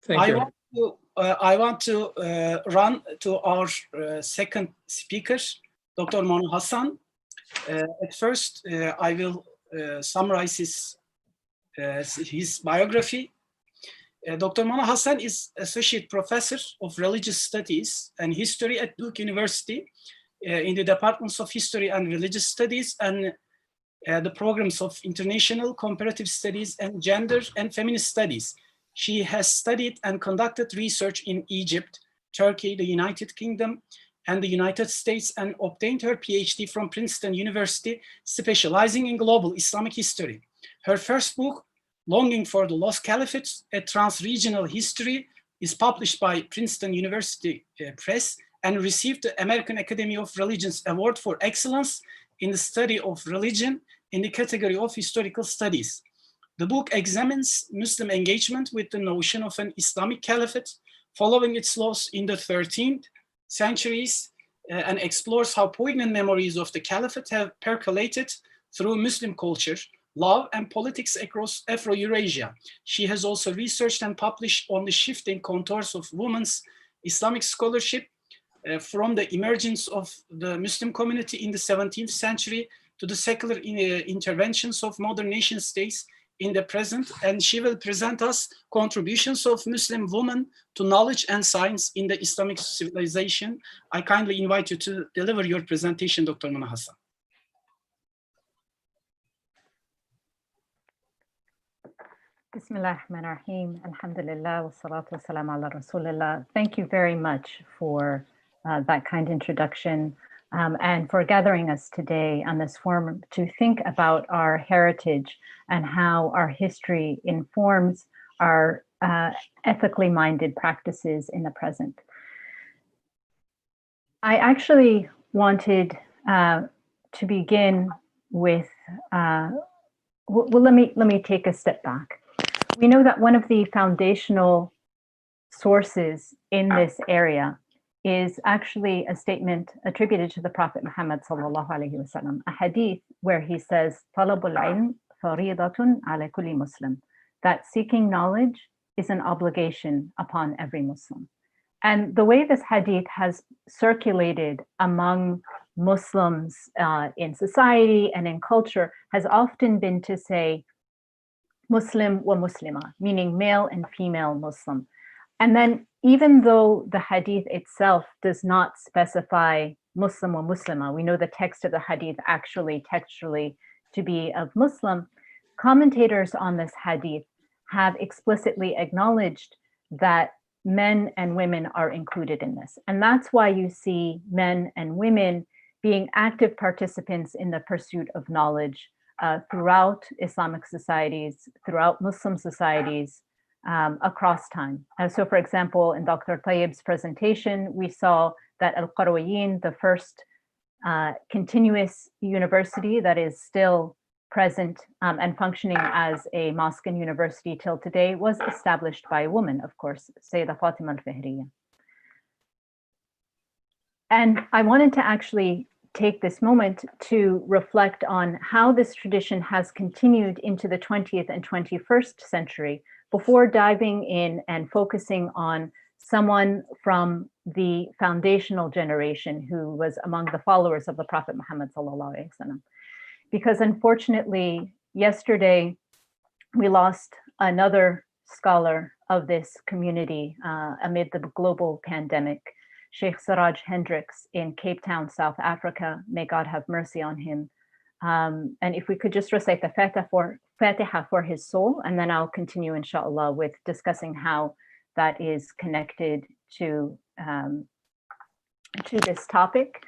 Thank you. I want to run to our second speaker, Dr. Mona Hassan. At first, I will summarize his biography. Dr. Mona Hassan is Associate Professor of Religious Studies and History at Duke University in the Departments of History and Religious Studies and the programs of International Comparative Studies and Gender and Feminist Studies. She has studied and conducted research in Egypt, Turkey, the United Kingdom, and the United States, and obtained her PhD from Princeton University, specializing in global Islamic history. Her first book, Longing for the Lost Caliphate, a Trans-Regional History, is published by Princeton University Press and received the American Academy of Religions Award for Excellence in the Study of Religion in the category of Historical Studies. The book examines Muslim engagement with the notion of an Islamic caliphate following its loss in the 13th centuries and explores how poignant memories of the caliphate have percolated through Muslim culture Love and Politics Across Afro-Eurasia. She has also researched and published on the shifting contours of women's Islamic scholarship from the emergence of the Muslim community in the 17th century to the secular interventions of modern nation states in the present. And she will present us contributions of Muslim women to knowledge and science in the Islamic civilization. I kindly invite you to deliver your presentation, Dr. Mona Hassan. Bismillah ar-Rahman ar-Rahim, alhamdulillah, wa salatu wa salam ala rasulillah. Thank you very much for that kind introduction and for gathering us today on this forum to think about our heritage and how our history informs our ethically minded practices in the present. I actually wanted to begin with, well, let me take a step back. We know that one of the foundational sources in this area is actually a statement attributed to the Prophet Muhammad sallallahu alaihi wasallam, a hadith where he says, "Talabul ilm faridatun ala kulli Muslim," that seeking knowledge is an obligation upon every Muslim. And the way this hadith has circulated among Muslims in society and in culture has often been to say, Muslim wa Muslima, meaning male and female Muslim. And then even though the hadith itself does not specify Muslim wa Muslima, we know the text of the hadith actually textually to be of Muslim, commentators on this hadith have explicitly acknowledged that men and women are included in this. And that's why you see men and women being active participants in the pursuit of knowledge throughout Islamic societies, throughout Muslim societies, across time. So for example, in Dr. Tayyib's presentation, we saw that Al-Khuwarizmi, the first continuous university that is still present and functioning as a mosque and university till today, was established by a woman, of course, Sayyidah Fatima al-Fihriya. And I wanted to actually take this moment to reflect on how this tradition has continued into the 20th and 21st century before diving in and focusing on someone from the foundational generation who was among the followers of the Prophet Muhammad sallallahu alaihi wasallam. Because unfortunately, yesterday, we lost another scholar of this community amid the global pandemic, Sheikh Siraj Hendricks in Cape Town, South Africa. May God have mercy on him. And if we could just recite the Fatiha for his soul, and then I'll continue, inshallah, with discussing how that is connected to this topic.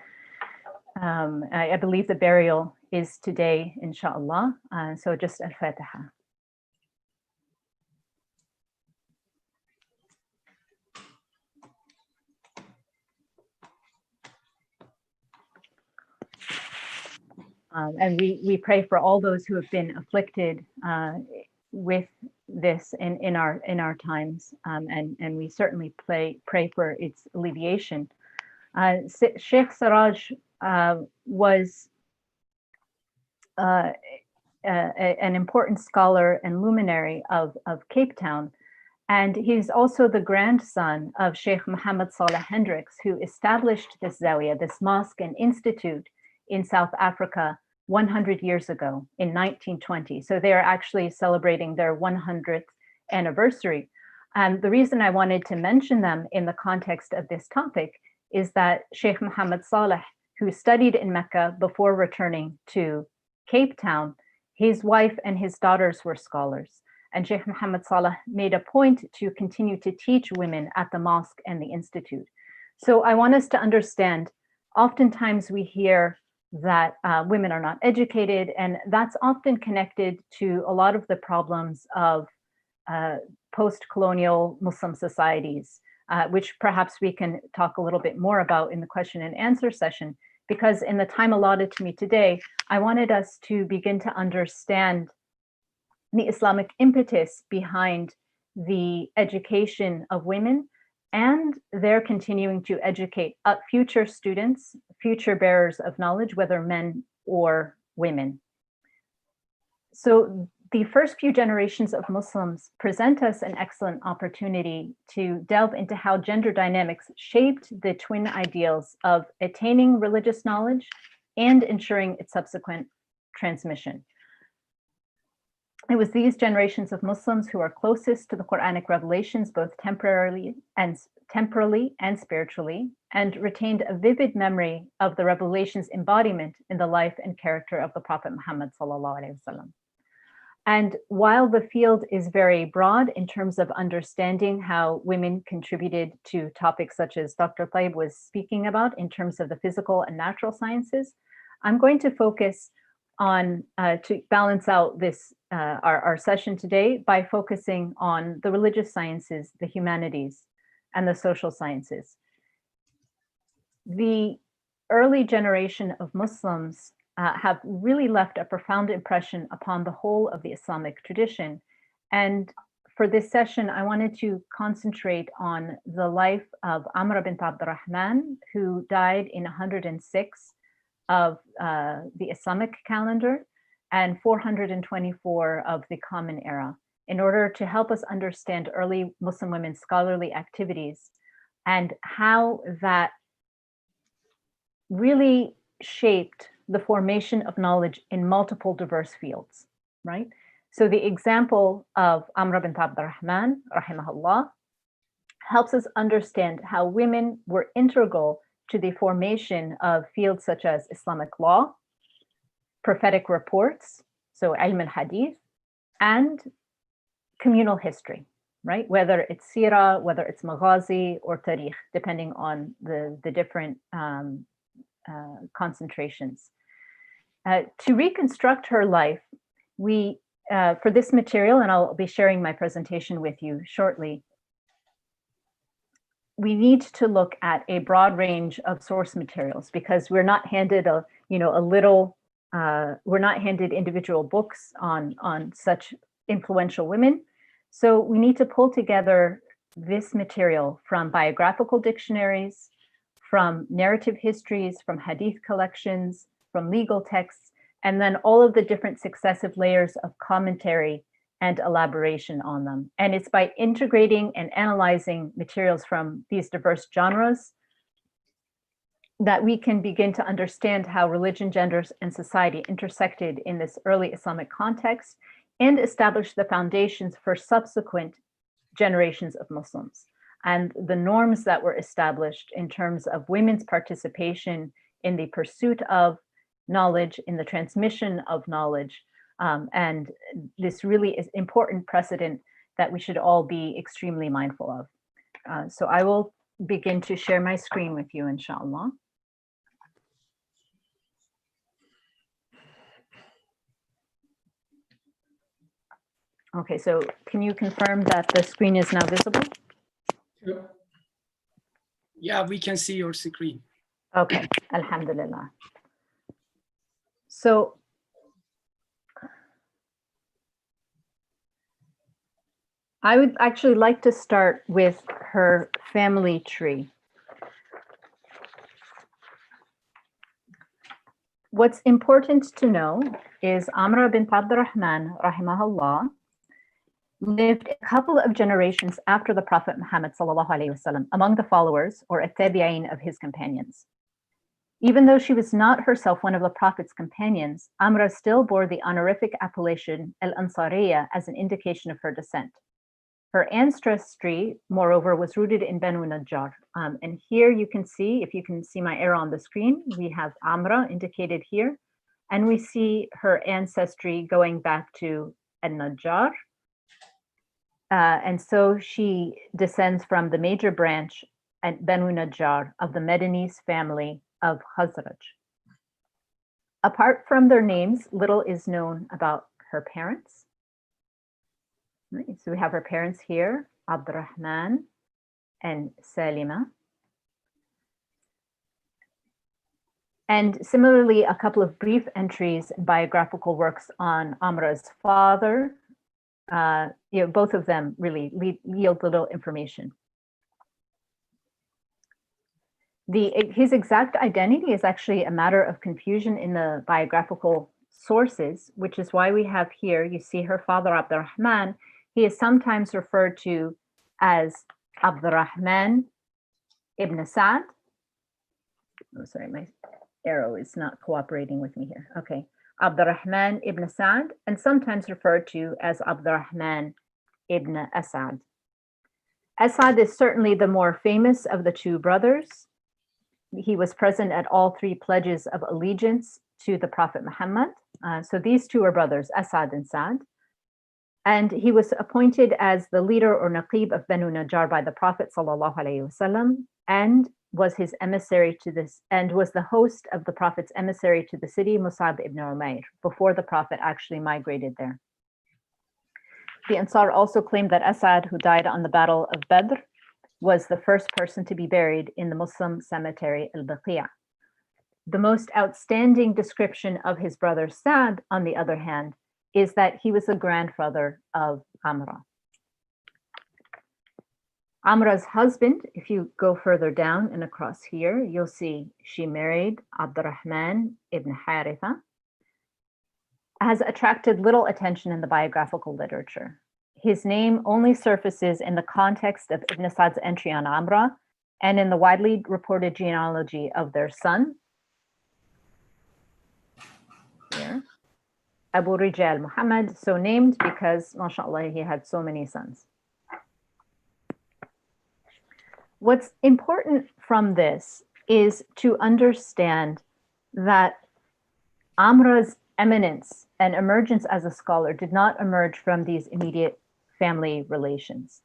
I believe the burial is today, inshallah. So just al-Fatiha. And we pray for all those who have been afflicted with this in our times, and we certainly pray for its alleviation. Sheikh Siraj was an important scholar and luminary of Cape Town, and he's also the grandson of Sheikh Muhammad Saleh Hendricks, who established this Zawiya, this mosque and institute in South Africa 100 years ago in 1920. So they're actually celebrating their 100th anniversary. And the reason I wanted to mention them in the context of this topic is that Sheikh Muhammad Saleh, who studied in Mecca before returning to Cape Town, his wife and his daughters were scholars. And Sheikh Muhammad Saleh made a point to continue to teach women at the mosque and the institute. So I want us to understand, oftentimes we hear that women are not educated, and that's often connected to a lot of the problems of post-colonial Muslim societies, which perhaps we can talk a little bit more about in the question and answer session, because in the time allotted to me today, I wanted us to begin to understand the Islamic impetus behind the education of women and they're continuing to educate future students, future bearers of knowledge, whether men or women. So the first few generations of Muslims present us an excellent opportunity to delve into how gender dynamics shaped the twin ideals of attaining religious knowledge and ensuring its subsequent transmission. It was these generations of Muslims who are closest to the Quranic revelations, both temporally and spiritually, and retained a vivid memory of the revelation's embodiment in the life and character of the Prophet Muhammad sallallahu alaihi wasallam. And while the field is very broad in terms of understanding how women contributed to topics such as Dr. Taib was speaking about in terms of the physical and natural sciences, I'm going to focus on, to balance out this, our session today by focusing on the religious sciences, the humanities, and the social sciences. The early generation of Muslims have really left a profound impression upon the whole of the Islamic tradition. And for this session, I wanted to concentrate on the life of Amr bint Abdurrahman, who died in 106 of the Islamic calendar and 424 of the Common Era, in order to help us understand early Muslim women's scholarly activities and how that really shaped the formation of knowledge in multiple diverse fields, right? So the example of Amr bint Abdurrahman, rahimahullah, helps us understand how women were integral to the formation of fields such as Islamic law, prophetic reports, so ilm al-hadith, and communal history, right? Whether it's seerah, whether it's maghazi or tarikh, depending on the different concentrations. To reconstruct her life, we, for this material, and I'll be sharing my presentation with you shortly, we need to look at a broad range of source materials because we're not handed we're not handed individual books on such influential women. So we need to pull together this material from biographical dictionaries, from narrative histories, from hadith collections, from legal texts, and then all of the different successive layers of commentary and elaboration on them. And it's by integrating and analyzing materials from these diverse genres that we can begin to understand how religion, genders, and society intersected in this early Islamic context and establish the foundations for subsequent generations of Muslims and the norms that were established in terms of women's participation in the pursuit of knowledge, in the transmission of knowledge. And this really is important precedent that we should all be extremely mindful of. So I will begin to share my screen with you, inshallah. Okay, so can you confirm that the screen is now visible? Yeah, we can see your screen. Okay, alhamdulillah. So I would actually like to start with her family tree. What's important to know is Amr bint Abdurrahman, rahimahullah, lived a couple of generations after the Prophet Muhammad sallallahu alaihi wasallam, among the followers or at-tabi'in of his companions. Even though she was not herself one of the Prophet's companions, Amra still bore the honorific appellation Al-Ansariya as an indication of her descent. Her ancestry, moreover, was rooted in Banu Najjar. And here you can see, if you can see my arrow on the screen, we have Amra indicated here, and we see her ancestry going back to An-Najjar. And so she descends from the major branch at Banu Najjar of the Medinese family of Khazraj. Apart from their names, little is known about her parents. Right, so we have her parents here, Abdurrahman and Salima. And similarly, a couple of brief entries in biographical works on Amra's father. Both of them really yield little information. His exact identity is actually a matter of confusion in the biographical sources, which is why we have here, you see her father Abdurrahman, he is sometimes referred to as Abdurrahman ibn Sa'd. Oh, sorry, my arrow is not cooperating with me here. Okay, Abdurrahman ibn Sa'd, and sometimes referred to as Abdurrahman ibn Asad. Asad is certainly the more famous of the two brothers. He was present at all three pledges of allegiance to the Prophet Muhammad. So these two are brothers, Asad and Sa'd. And he was appointed as the leader or Naqib of Banu Najjar by the Prophet ﷺ, and was his emissary to this, and was the host of the Prophet's emissary to the city, Musab ibn Umair, before the Prophet actually migrated there. The Ansar also claimed that Asad, who died on the Battle of Badr, was the first person to be buried in the Muslim cemetery al-Baqiya. The most outstanding description of his brother Sa'd, on the other hand, is that he was the grandfather of Amra. Amra's husband, if you go further down and across here, you'll see she married Abdurrahman ibn Haritha, has attracted little attention in the biographical literature. His name only surfaces in the context of Ibn Sa'd's entry on Amra and in the widely reported genealogy of their son, here, Abu Rijal Muhammad, so named because, mashallah, he had so many sons. What's important from this is to understand that Amra's eminence and emergence as a scholar did not emerge from these immediate family relations.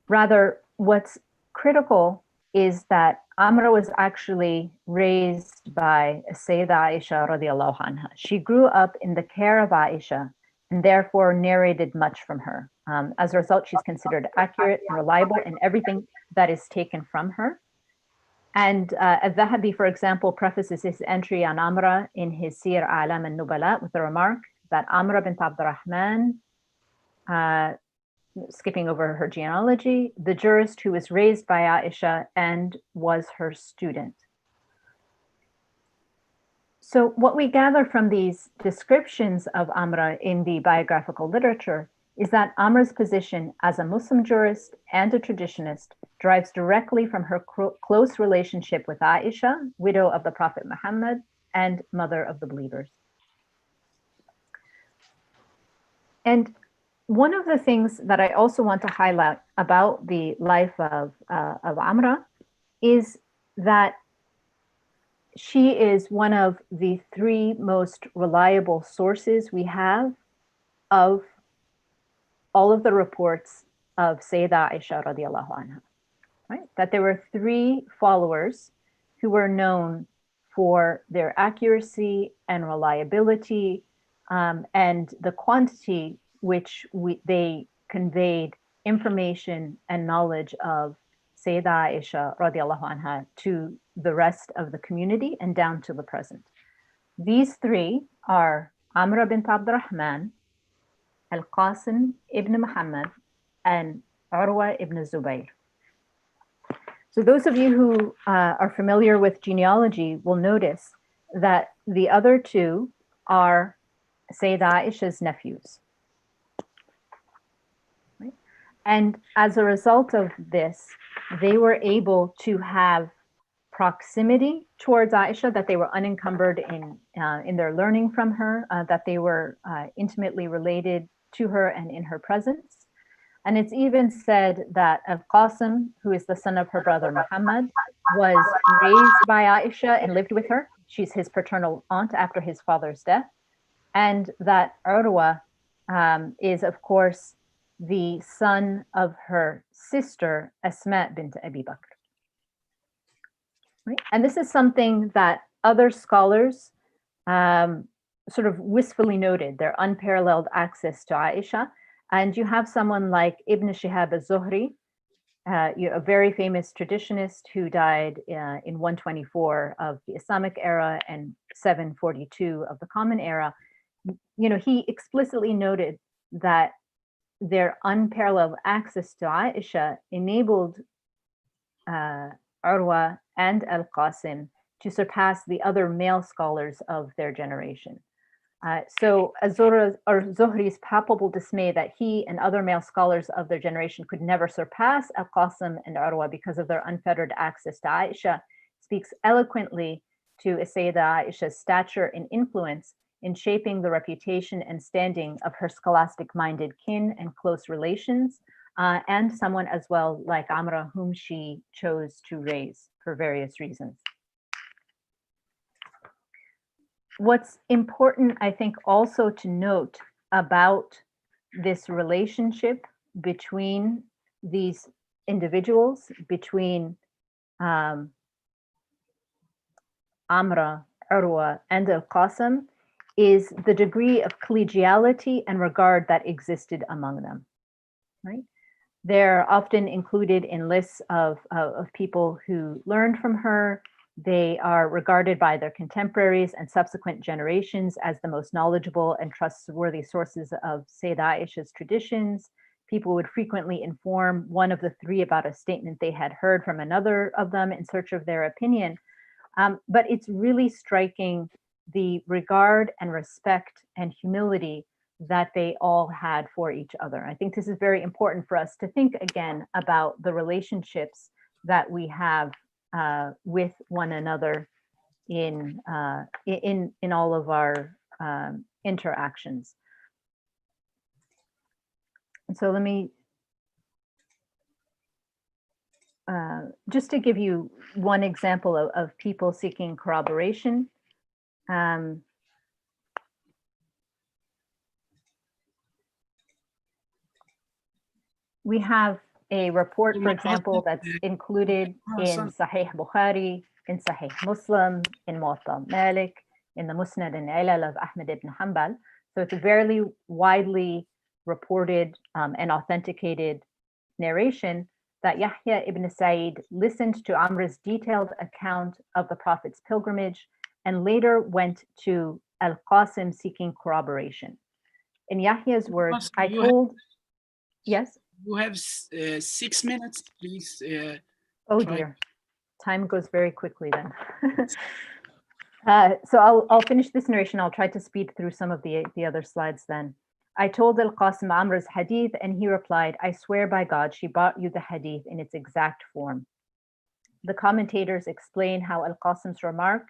Rather, what's critical is that Amra was actually raised by Sayyida Aisha radiallahu anha. She grew up in the care of Aisha and therefore narrated much from her. As a result, she's considered accurate and reliable in everything that is taken from her. And Al-Dhahabi, for example, prefaces his entry on Amra in his Sir A'lam al-Nubala with the remark that Amra bint Abdurrahman, skipping over her genealogy, the jurist who was raised by Aisha and was her student. So what we gather from these descriptions of Amra in the biographical literature is that Amra's position as a Muslim jurist and a traditionist derives directly from her close relationship with Aisha, widow of the Prophet Muhammad and mother of the believers. And one of the things that I also want to highlight about the life of Amra is that she is one of the three most reliable sources we have of all of the reports of Sayyida Aisha radiallahu anha, right? That there were three followers who were known for their accuracy and reliability, and the quantity which they conveyed information and knowledge of Sayyida Aisha radiallahu anha to the rest of the community and down to the present. These three are Amra bint Abdurrahman, Al-Qasim ibn Muhammad, and Urwa ibn Zubayr. So those of you who are familiar with genealogy will notice that the other two are Sayyida Aisha's nephews. Right? And as a result of this, they were able to have proximity towards Aisha, that they were unencumbered in their learning from her, that they were intimately related to her and in her presence. And it's even said that Al-Qasim, who is the son of her brother Muhammad, was raised by Aisha and lived with her. She's his paternal aunt after his father's death. And that Urwa is, of course, the son of her sister, Asma bint Abi Bakr. Right? And this is something that other scholars sort of wistfully noted, their unparalleled access to Aisha. And you have someone like Ibn Shihab al-Zuhri, a very famous traditionist who died in 124 of the Islamic era and 742 of the Common Era. You know, he explicitly noted that their unparalleled access to Aisha enabled Urwa and Al-Qasim to surpass the other male scholars of their generation. So Zuhri's palpable dismay that he and other male scholars of their generation could never surpass Al-Qasim and Urwa because of their unfettered access to Aisha speaks eloquently to Sayyida Aisha's stature and influence in shaping the reputation and standing of her scholastic-minded kin and close relations, and someone as well like Amra, whom she chose to raise for various reasons. What's important, I think, also to note about this relationship between these individuals, between Amra, Urwa, and Al-Qasim, is the degree of collegiality and regard that existed among them, right? They're often included in lists of people who learned from her. They are regarded by their contemporaries and subsequent generations as the most knowledgeable and trustworthy sources of Sayyida Aisha's traditions. People would frequently inform one of the three about a statement they had heard from another of them in search of their opinion. But it's really striking the regard and respect and humility that they all had for each other. I think this is very important for us to think again about the relationships that we have with one another in all of our interactions. And so let me just to give you one example of people seeking corroboration. We have a report, for example, that's included in Sahih Bukhari, in Sahih Muslim, in Muwatta Malik, in the Musnad and Ilal of Ahmad ibn Hanbal. So it's a very widely reported and authenticated narration that Yahya ibn Sa'id listened to Amr's detailed account of the Prophet's pilgrimage and later went to Al-Qasim seeking corroboration. In Yahya's words, I told, yes? You have 6 minutes, please. Oh dear, time goes very quickly then. So I'll finish this narration. I'll try to speed through some of the other slides then. I told Al-Qasim Amr's hadith and he replied, I swear by God, she brought you the hadith in its exact form. The commentators explain how Al-Qasim's remark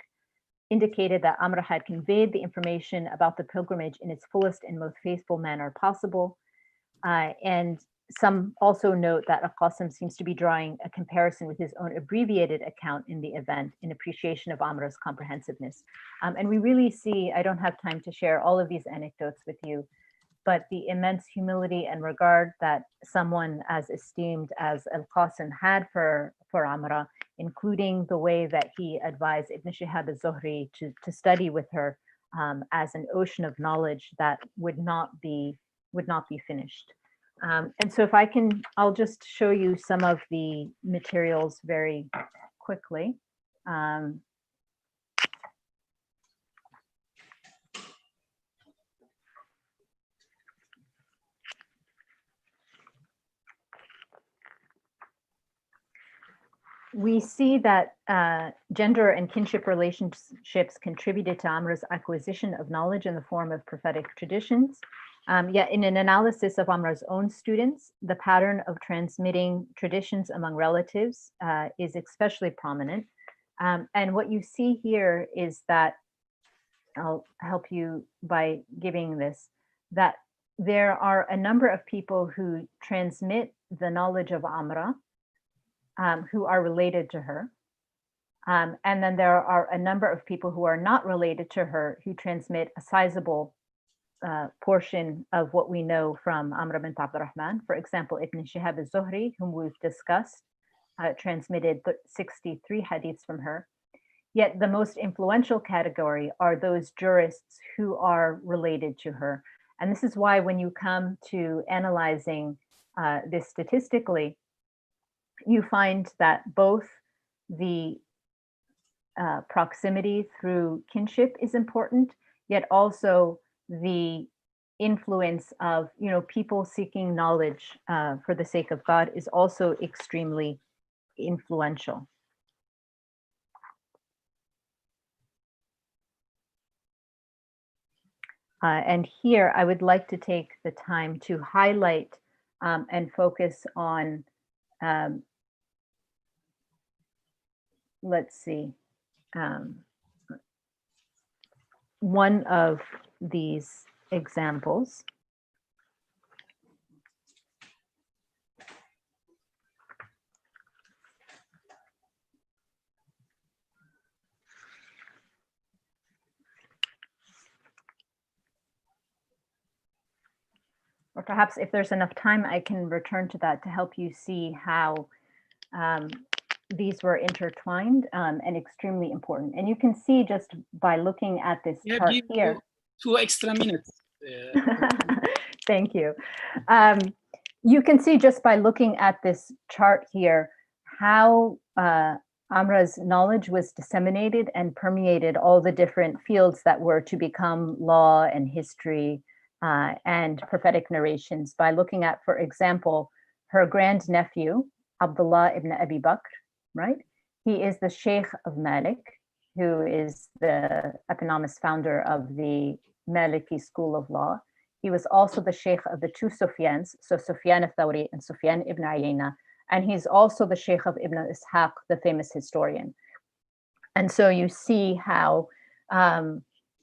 indicated that Amr had conveyed the information about the pilgrimage in its fullest and most faithful manner possible. And some also note that Al-Qasim seems to be drawing a comparison with his own abbreviated account in the event in appreciation of Amr's comprehensiveness. And we really see, I don't have time to share all of these anecdotes with you, but the immense humility and regard that someone as esteemed as Al-Qasim had for Amra, including the way that he advised Ibn Shihab al-Zuhri to study with her as an ocean of knowledge that would not be finished. And so if I can, I'll just show you some of the materials very quickly. We see that gender and kinship relationships contributed to Amr's acquisition of knowledge in the form of prophetic traditions. Yet in an analysis of Amr's own students, the pattern of transmitting traditions among relatives is especially prominent. And what you see here is that, I'll help you by giving this, that there are a number of people who transmit the knowledge of Amra, who are related to her. And then there are a number of people who are not related to her who transmit a sizable portion of what we know from Amr bint Abdurrahman. For example, Ibn Shihab al-Zuhri, whom we've discussed, transmitted 63 hadiths from her. Yet the most influential category are those jurists who are related to her. And this is why when you come to analyzing this statistically, you find that both the proximity through kinship is important, yet also the influence of people seeking knowledge for the sake of God is also extremely influential. And here I would like to take the time to highlight and focus on, let's see, one of these examples. Or perhaps if there's enough time, I can return to that to help you see how these were intertwined and extremely important. And you can see just by looking at this chart here. 2 extra minutes. Thank you. You can see just by looking at this chart here how Amra's knowledge was disseminated and permeated all the different fields that were to become law and history and prophetic narrations by looking at, for example, her grandnephew, Abdullah ibn Abi Bakr, right? He is the Sheikh of Malik, who is the eponymous founder of the Maliki school of law. He was also the Sheikh of the 2 Sufyans, so Sufyan al-Thawri and Sufyan ibn Uyayna, and he's also the Sheikh of Ibn Ishaq, the famous historian. And so you see how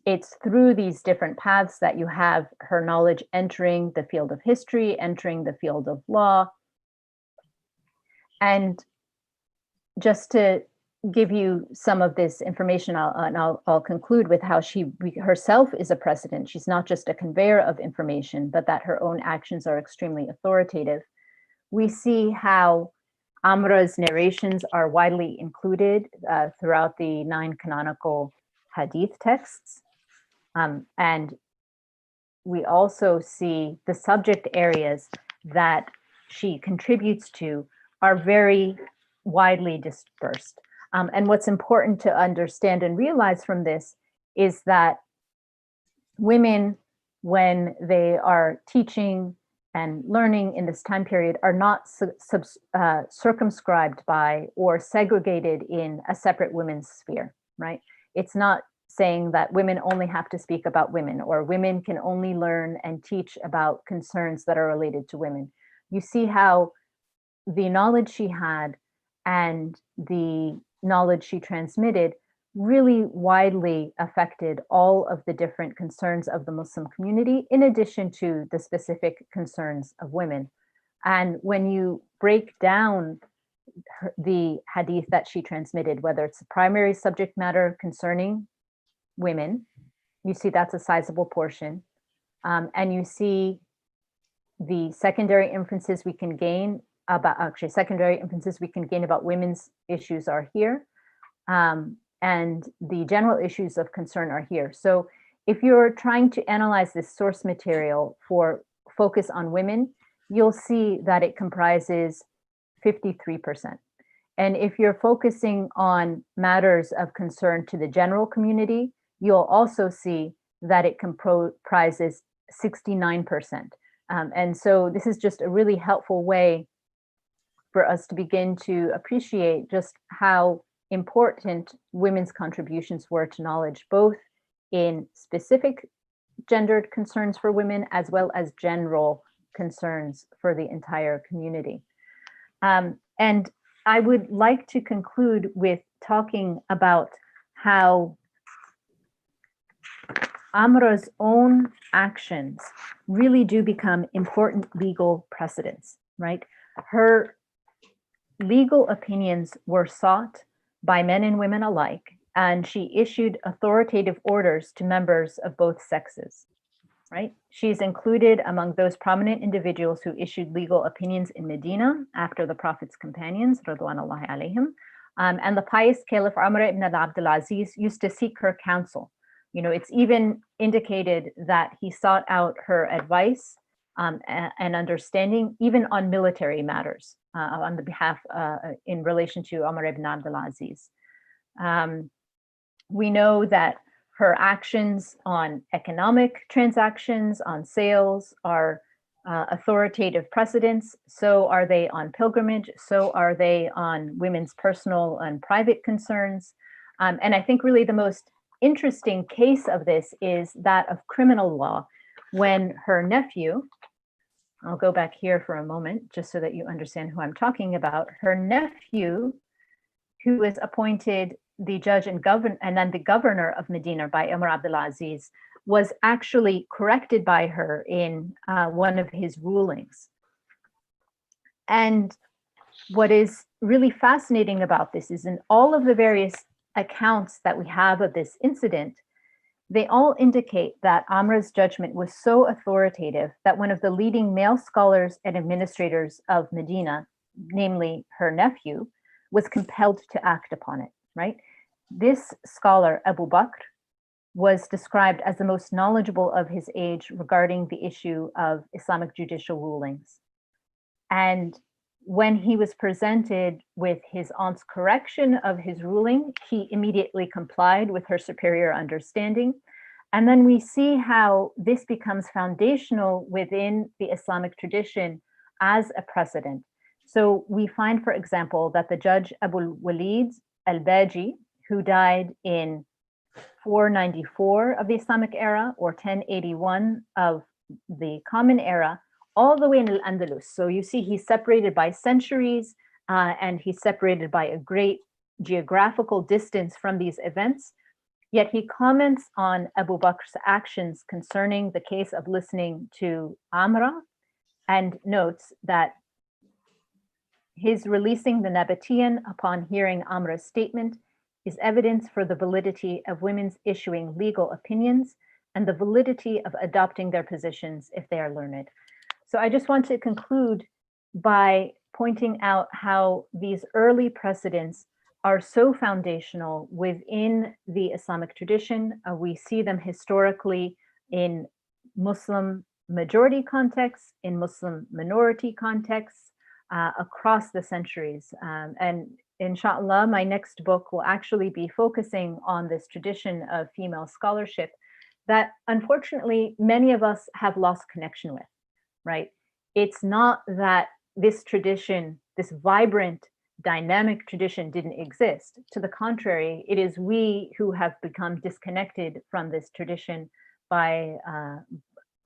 it's through these different paths that you have her knowledge entering the field of history, entering the field of law. And just to give you some of this information, I'll conclude with how she herself is a precedent. She's not just a conveyor of information, but that her own actions are extremely authoritative. We see how Amra's narrations are widely included throughout the 9 canonical hadith texts. And we also see the subject areas that she contributes to are very widely dispersed. And what's important to understand and realize from this is that women, when they are teaching and learning in this time period, are not circumscribed by or segregated in a separate women's sphere, right? It's not saying that women only have to speak about women, or women can only learn and teach about concerns that are related to women. You see how the knowledge she had and the knowledge she transmitted really widely affected all of the different concerns of the Muslim community, in addition to the specific concerns of women. And when you break down the hadith that she transmitted, whether it's the primary subject matter concerning women, you see that's a sizable portion. And you see the secondary inferences we can gain about, secondary inferences we can gain about women's issues are here. And the general issues of concern are here. So if you're trying to analyze this source material for focus on women, you'll see that it comprises 53%. And if you're focusing on matters of concern to the general community, you'll also see that it comprises 69%. And so this is just a really helpful way for us to begin to appreciate just how important women's contributions were to knowledge, both in specific gendered concerns for women, as well as general concerns for the entire community. And I would like to conclude with talking about how Amra's own actions really do become important legal precedents, right? Her legal opinions were sought by men and women alike, and she issued authoritative orders to members of both sexes, right? She's included among those prominent individuals who issued legal opinions in Medina after the Prophet's companions, radwanullahi alayhim, and the pious Caliph Umar ibn Abdul Aziz used to seek her counsel. You know, it's even indicated that he sought out her advice and understanding, even on military matters, on the behalf, in relation to Umar ibn Abdul Aziz. We know that her actions on economic transactions, on sales, are authoritative precedents. So are they on pilgrimage. So are they on women's personal and private concerns. And I think really the most interesting case of this is that of criminal law, when her nephew, I'll go back here for a moment, just so that you understand who I'm talking about. Her nephew, who was appointed the judge and then the governor of Medina by Umar Abdulaziz, was actually corrected by her in one of his rulings. And what is really fascinating about this is in all of the various accounts that we have of this incident, they all indicate that Amra's judgment was so authoritative that one of the leading male scholars and administrators of Medina, namely her nephew, was compelled to act upon it, right? This scholar, Abu Bakr, was described as the most knowledgeable of his age regarding the issue of Islamic judicial rulings. And when he was presented with his aunt's correction of his ruling, he immediately complied with her superior understanding. And then we see how this becomes foundational within the Islamic tradition as a precedent. So we find, for example, that the judge Abu Walid al-Baji, who died in 494 of the Islamic era or 1081 of the Common Era, all the way in Al-Andalus. So you see he's separated by centuries and he's separated by a great geographical distance from these events. Yet he comments on Abu Bakr's actions concerning the case of listening to Amra and notes that his releasing the Nabataean upon hearing Amra's statement is evidence for the validity of women's issuing legal opinions and the validity of adopting their positions if they are learned. So I just want to conclude by pointing out how these early precedents are so foundational within the Islamic tradition. We see them historically in Muslim majority contexts, in Muslim minority contexts, across the centuries. And inshallah, my next book will actually be focusing on this tradition of female scholarship that unfortunately many of us have lost connection with, right? It's not that this tradition, this vibrant, dynamic tradition didn't exist. To the contrary, it is we who have become disconnected from this tradition by,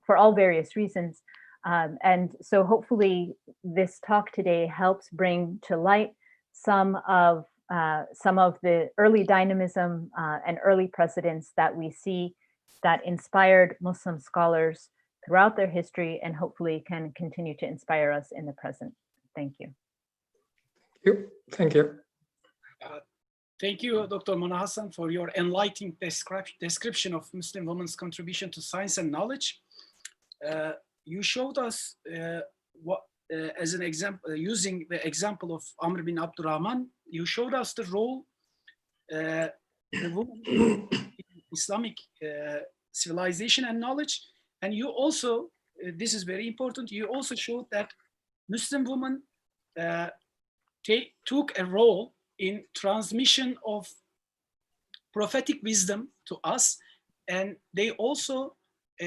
for all various reasons. And so hopefully this talk today helps bring to light some of the early dynamism and early precedents that we see that inspired Muslim scholars throughout their history and hopefully can continue to inspire us in the present. Thank you. Thank you. Thank you, Dr. Mona Hassan, for your enlightening description of Muslim women's contribution to science and knowledge. You showed us as an example, using the example of Amr bin Abdurrahman, you showed us the role the woman in Islamic civilization and knowledge. And you also, this is very important, you also showed that Muslim women took a role in transmission of prophetic wisdom to us, and they also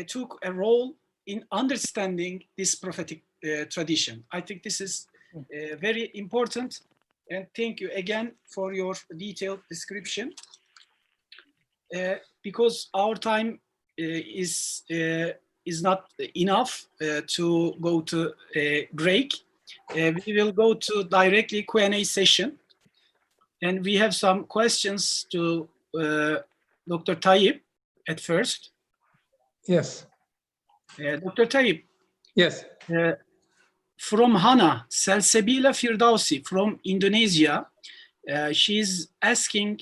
took a role in understanding this prophetic tradition. I think this is very important, and thank you again for your detailed description. Because our time is not enough to go to a break, we will go to directly Q&A session, and we have some questions to Dr. Tayyip at first. Yes. Dr. Tayyip. Yes. From Hana Salsabila Firdausi from Indonesia, she's asking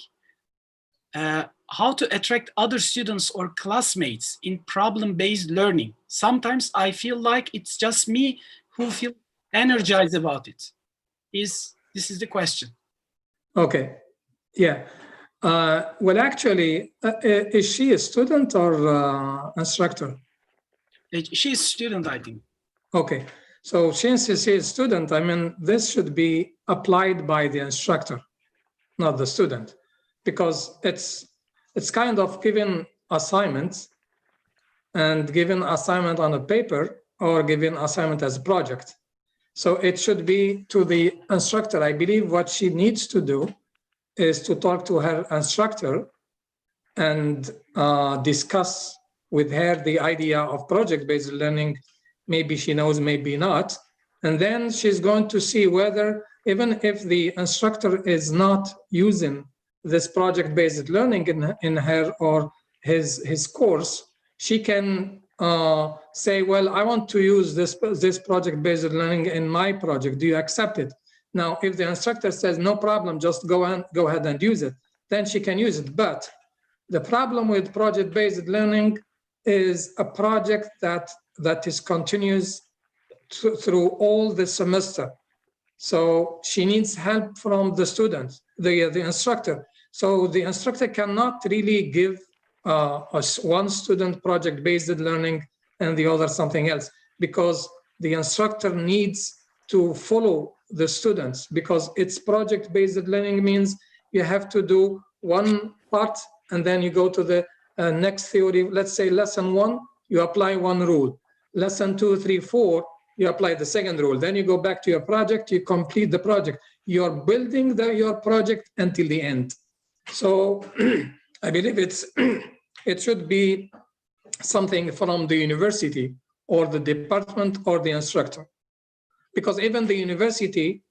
how to attract other students or classmates in problem-based learning. Sometimes I feel like it's just me who feel energized about it. This is the question. Okay. Yeah. Well, actually, is she a student or instructor? She's a student, I think. Okay. So since she's a student, I mean, this should be applied by the instructor, not the student, because it's kind of giving assignments and giving assignment on a paper or giving assignment as a project. So it should be to the instructor. I believe what she needs to do is to talk to her instructor and discuss with her the idea of project-based learning. Maybe she knows, maybe not. And then she's going to see whether, even if the instructor is not using this project-based learning in her or his course, she can say, well, I want to use this project-based learning in my project. Do you accept it? Now, if the instructor says, no problem, just go ahead and use it, then she can use it. But the problem with project-based learning is a project that is continuous through all the semester. So she needs help from the student, the instructor. So the instructor cannot really give one student project-based learning and the other something else, because the instructor needs to follow the students, because it's project-based learning means you have to do one part and then you go to the next theory. Let's say lesson 1, you apply one rule. Lesson 2, 3, 4, you apply the second rule. Then you go back to your project, you complete the project. You're building your project until the end. So I believe it should be something from the university or the department or the instructor. Because even the university,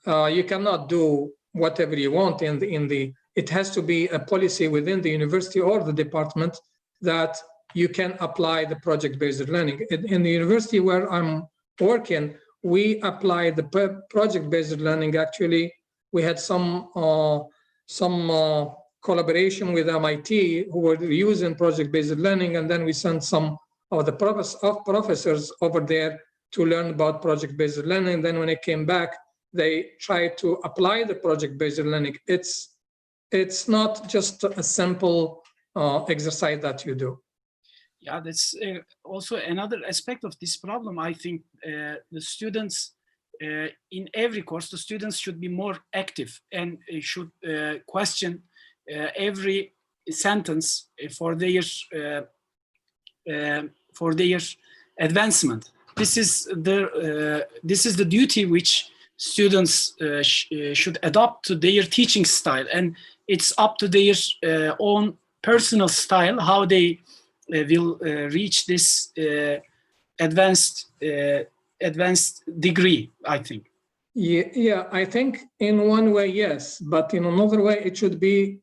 you cannot do whatever you want it has to be a policy within the university or the department that you can apply the project-based learning. In the university where I'm working, we apply the project-based learning. Actually, we had some collaboration with MIT who were using project-based learning, and then we sent some of the professors over there to learn about project-based learning. Then when it came back, they tried to apply the project-based learning. It's not just a simple exercise that you do. Yeah, that's also another aspect of this problem. I think the students, in every course, the students should be more active and should question every sentence for their advancement. This is the duty which students should adopt to their teaching style, and it's up to their own personal style how they will reach this advanced degree, I think. Yeah, I think in one way, yes, but in another way, it should be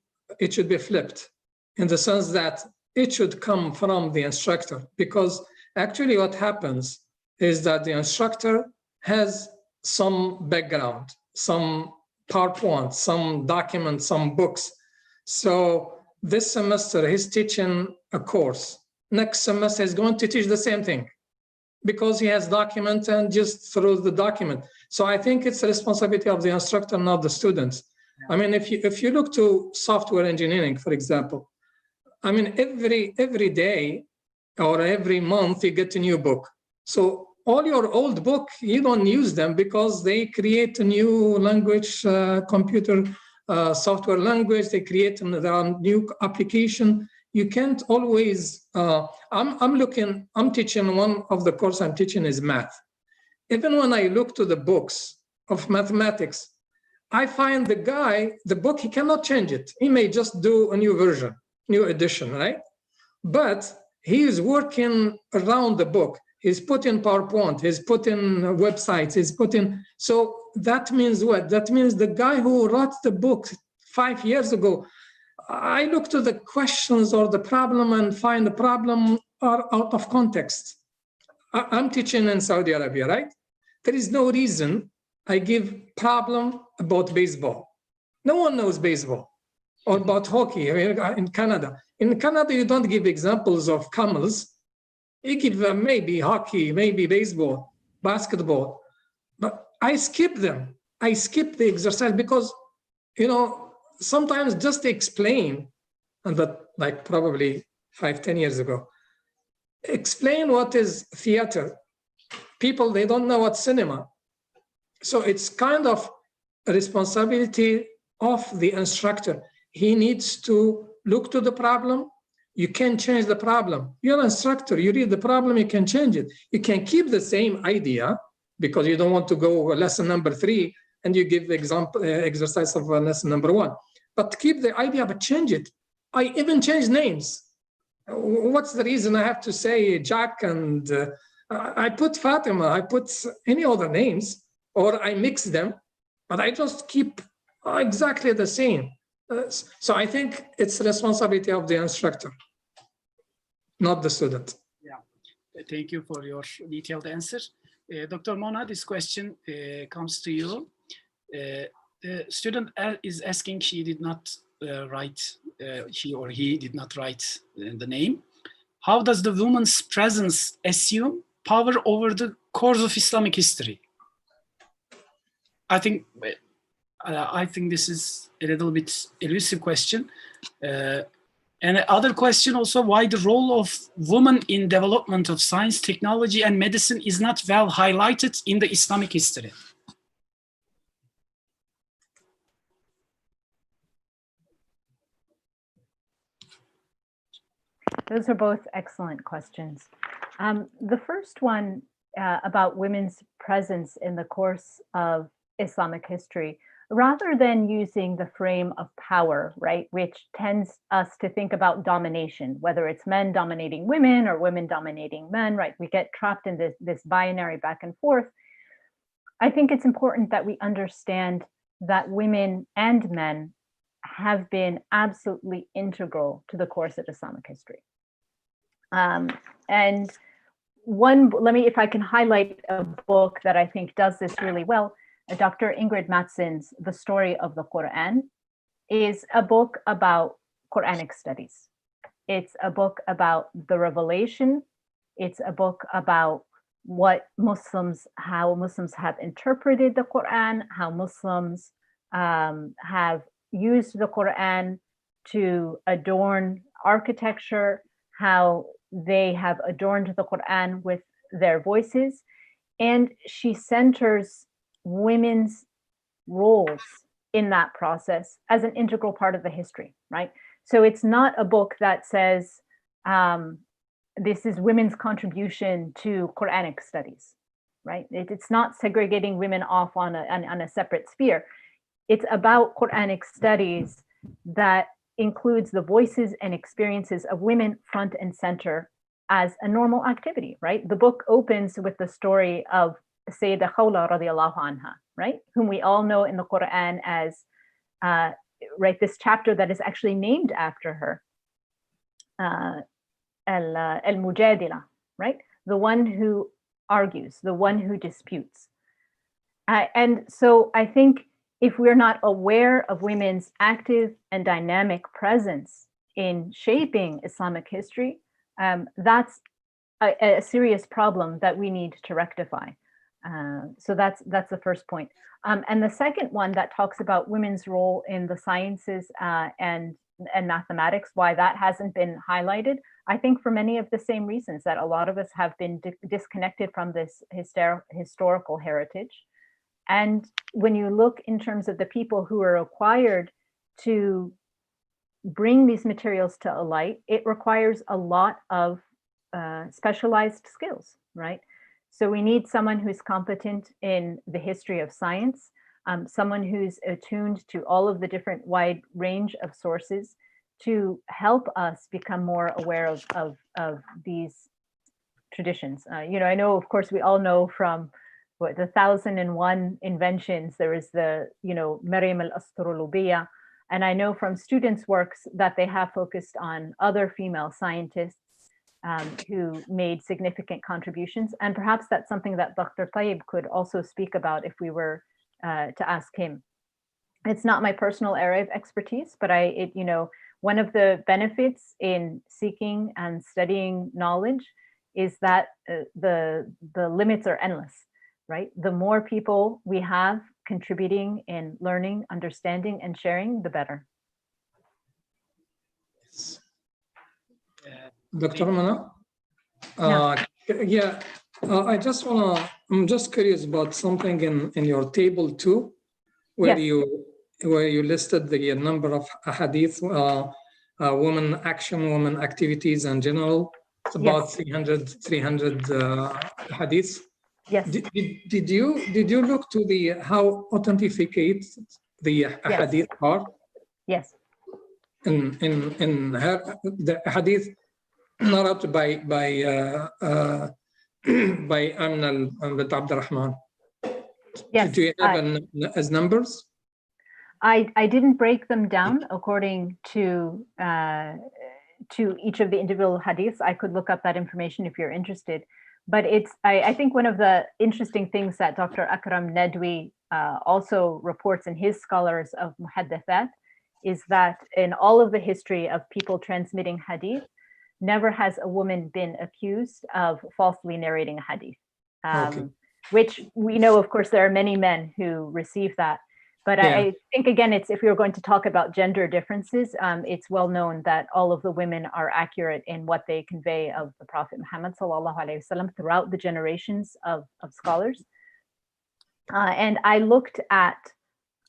flipped, in the sense that it should come from the instructor, because actually what happens is that the instructor has some background, some PowerPoint, some documents, some books. So this semester he's teaching a course. Next semester he's going to teach the same thing because he has documents and just throws the document. So I think it's a responsibility of the instructor, not the students. I mean, if you look to software engineering, for example, I mean, every day or every month you get a new book. So all your old book, you don't use them because they create a new language, computer software language. They create a new application. You can't always. I'm teaching, one of the course I'm teaching is math. Even when I look to the books of mathematics, I find the book, he cannot change it. He may just do a new version, new edition, right? But he is working around the book. He's put in PowerPoint, he's put in websites, he's put in, so that means what? That means the guy who wrote the book 5 years ago, I look to the questions or the problem and find the problem are out of context. I'm teaching in Saudi Arabia, right? There is no reason I give problem about baseball. No one knows baseball. Or about hockey in Canada. In Canada, you don't give examples of camels. You give maybe hockey, maybe baseball, basketball, but I skip them. I skip the exercise because, sometimes just explain, and that like probably 5-10 years ago, explain what is theater. People, they don't know what's cinema. So it's kind of a responsibility of the instructor. He needs to look to the problem. You can change the problem. You're an instructor, you read the problem, you can change it. You can keep the same idea because you don't want to go lesson number 3 and you give exercise of lesson number 1. But keep the idea, but change it. I even change names. What's the reason I have to say Jack and I put Fatima, I put any other names, or I mix them, but I just keep exactly the same. So I think it's the responsibility of the instructor, not the student. Yeah, thank you for your detailed answer. Dr. Mona, this question comes to you. The student is asking, she did not write, she or he did not write the name. How does the woman's presence assume power over the course of Islamic history? I think this is a little bit elusive question. And other question also, why the role of women in development of science, technology, and medicine is not well highlighted in the Islamic history? Those are both excellent questions. The first one about women's presence in the course of Islamic history, rather than using the frame of power, right, which tends us to think about domination, whether it's men dominating women or women dominating men, right, we get trapped in this binary back and forth. I think it's important that we understand that women and men have been absolutely integral to the course of Islamic history. And if I can highlight a book that I think does this really well, Dr. Ingrid Matsson's The Story of the Quran is a book about Quranic studies. It's a book about the revelation. It's a book about how Muslims have interpreted the Quran, how Muslims have used the Quran to adorn architecture, how they have adorned the Quran with their voices. And she centers women's roles in that process as an integral part of the history, right? So it's not a book that says, this is women's contribution to Quranic studies, right? It's not segregating women off on a separate sphere. It's about Quranic studies that includes the voices and experiences of women front and center as a normal activity, right? The book opens with the story of Sayyidah Khawla radiallahu anha, right? Whom we all know in the Quran as, right, this chapter that is actually named after her, Al-Mujadila, right? The one who argues, the one who disputes. And so I think if we're not aware of women's active and dynamic presence in shaping Islamic history, that's a serious problem that we need to rectify. So that's the first point. And the second one that talks about women's role in the sciences and mathematics, why that hasn't been highlighted, I think for many of the same reasons that a lot of us have been disconnected from this historical heritage. And when you look in terms of the people who are required to bring these materials to light, it requires a lot of specialized skills, right? So we need someone who's competent in the history of science, someone who's attuned to all of the different wide range of sources to help us become more aware of these traditions. I know, of course, we all know from the 1001 inventions, there is the, Maryam al-Astrolubiyya. And I know from students' works that they have focused on other female scientists who made significant contributions. And perhaps that's something that Dr. Tayyib could also speak about if we were to ask him. It's not my personal area of expertise, but one of the benefits in seeking and studying knowledge is that the limits are endless, right? The more people we have contributing in learning, understanding, and sharing, the better. Dr. Mana? Yeah. I'm just curious about something in your table 2, where Yes. you listed the number of hadith, women action, women activities in general. It's about 300 hadiths. Yes. Did you look to how authenticated the hadith are? Yes. the hadith narrated by Amna bint Abdurrahman. Yes. Do you have as numbers? I didn't break them down according to each of the individual hadiths. I could look up that information if you're interested. But I think one of the interesting things that Dr. Akram Nedwi also reports in his scholars of Muhaddithat is that in all of the history of people transmitting hadith, never has a woman been accused of falsely narrating a hadith. Okay. Which we know, of course, there are many men who receive that. But yeah. I think, again, if we were going to talk about gender differences, it's well known that all of the women are accurate in what they convey of the Prophet Muhammad ﷺ throughout the generations of scholars. And I looked at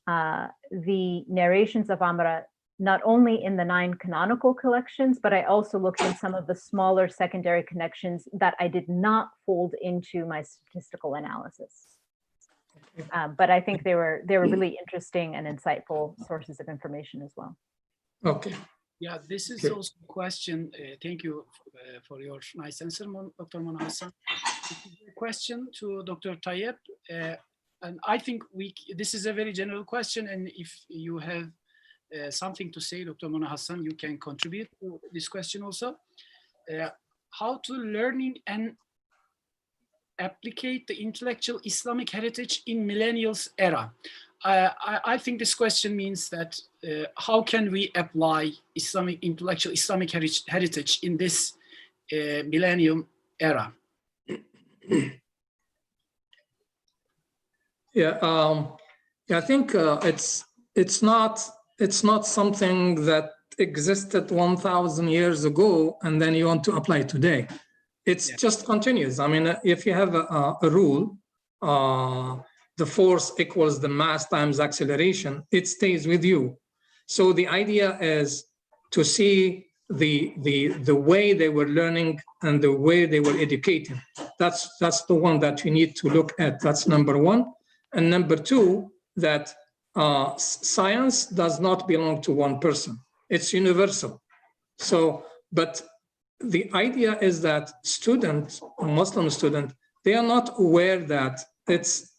the narrations of Amra, not only in the 9 canonical collections, but I also looked in some of the smaller secondary connections that I did not fold into my statistical analysis. But I think they were really interesting and insightful sources of information as well. Okay. Yeah, this is also a question. Thank you for your nice answer, Dr. Mona Hassan. A question to Dr. Tayyip, and I think this is a very general question, and if you have something to say, Dr. Mona Hassan, you can contribute to this question also. How to learning and applicate the intellectual Islamic heritage in millennials era? I think this question means that how can we apply intellectual Islamic heritage in this millennium era? Yeah, I think it's not something that existed 1,000 years ago and then you want to apply today. It's just continuous. I mean, if you have a rule, the force equals the mass times acceleration, it stays with you. So the idea is to see the way they were learning and the way they were educating. That's the one that you need to look at. That's number one. And number two, that science does not belong to one person. It's universal. So, but the idea is that students, a Muslim student, they are not aware that it's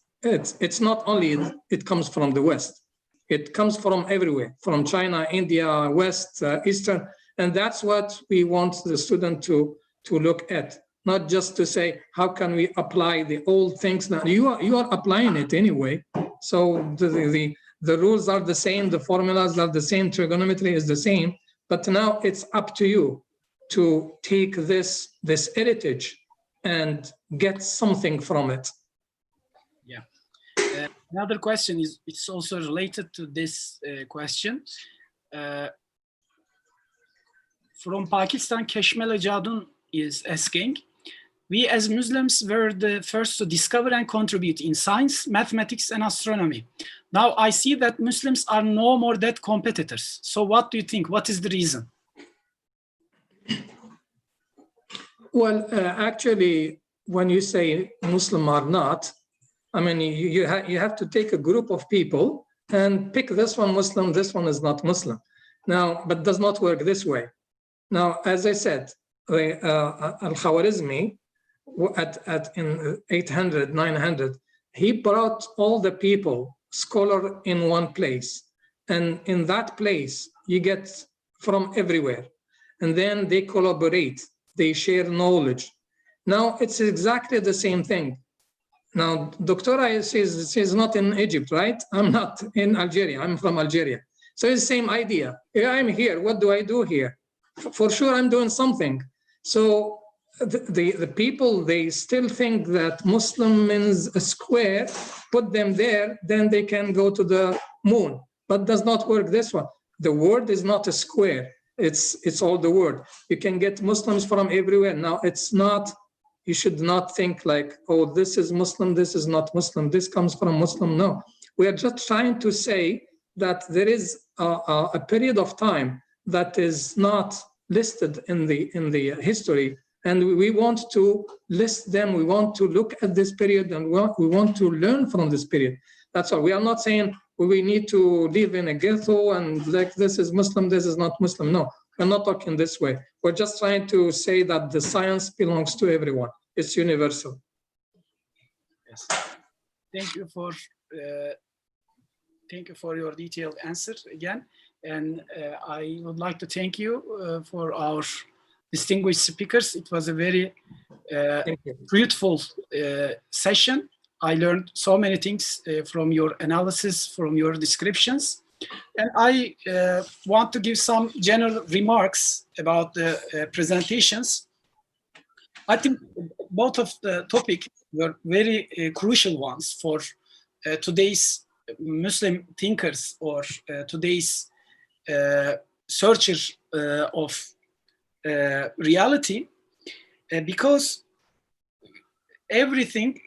not only it comes from the West. It comes from everywhere, from China, India, West, Eastern, and that's what we want the student to look at. Not just to say, how can we apply the old things now? You are applying it anyway. So the rules are the same, the formulas are the same, trigonometry is the same, but now it's up to you to take this heritage and get something from it. Yeah. Another question is, it's also related to this question. From Pakistan, Keshmela Jadun is asking, we as Muslims were the first to discover and contribute in science, mathematics, and astronomy. Now I see that Muslims are no more that competitors. So what do you think? What is the reason? Well, actually, when you say Muslim or not, I mean, you have to take a group of people and pick this one Muslim, this one is not Muslim. Now, but does not work this way. Now, as I said, Al-Khuwarizmi, in 800, 900, he brought all the people, scholar in one place. And in that place, you get from everywhere. And then they collaborate, they share knowledge. Now, it's exactly the same thing. Now, Doctora she's not in Egypt, right? I'm not in Algeria, I'm from Algeria. So it's the same idea. Yeah, I'm here, what do I do here? For sure, I'm doing something. So the people, they still think that Muslim means a square, put them there, then they can go to the moon. But does not work this one. The world is not a square. It's all the world. You can get Muslims from everywhere. Now, it's not, you should not think like, oh, this is Muslim, this is not Muslim, this comes from Muslim. No, we are just trying to say that there is a period of time that is not listed in the history, and we want to list them. We want to look at this period, and we want to learn from this period. That's all. We are not saying we need to live in a ghetto and like this is Muslim, this is not Muslim. No, we're not talking this way. We're just trying to say that the science belongs to everyone. It's universal. Yes. Thank you for your detailed answer again. And I would like to thank you for our distinguished speakers. It was a very fruitful session. I learned so many things from your analysis, from your descriptions. And I want to give some general remarks about the presentations. I think both of the topics were very crucial ones for today's Muslim thinkers or today's searchers of reality, because everything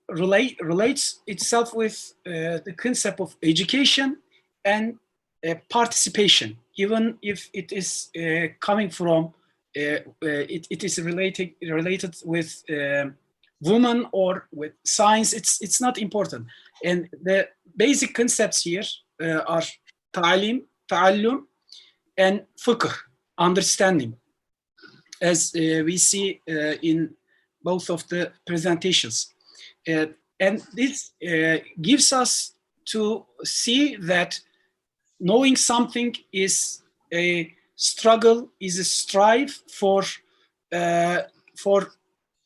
relates itself with the concept of education and participation, even if it is coming from it is related with women or with science. It's not important. And the basic concepts here are ta'lim, ta'allum, and fiqh, understanding, as we see in both of the presentations. And this gives us to see that knowing something is a struggle, is a strive for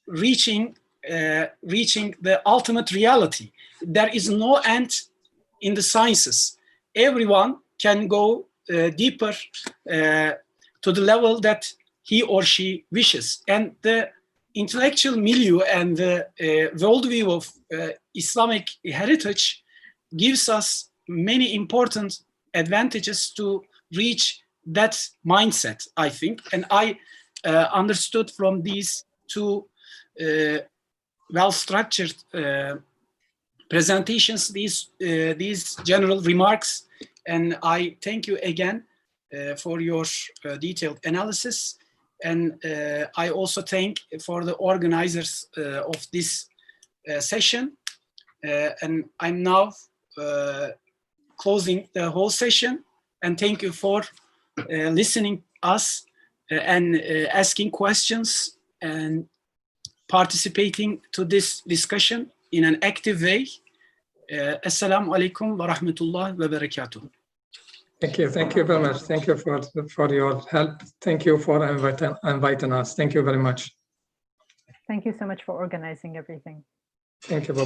reaching the ultimate reality. There is no end in the sciences. Everyone can go deeper to the level that he or she wishes. And the intellectual milieu and the worldview of Islamic heritage gives us many important advantages to reach that mindset, I think. And I understood from these two well-structured presentations, these general remarks, and I thank you again for your detailed analysis. And I also thank for the organizers of this session. And I'm now closing the whole session. And thank you for listening us and asking questions and participating to this discussion in an active way. Assalamu alaikum wa rahmatullahi wa barakatuh. Thank you very much. Thank you for your help. Thank you for inviting us. Thank you very much. Thank you so much for organizing everything. Thank you.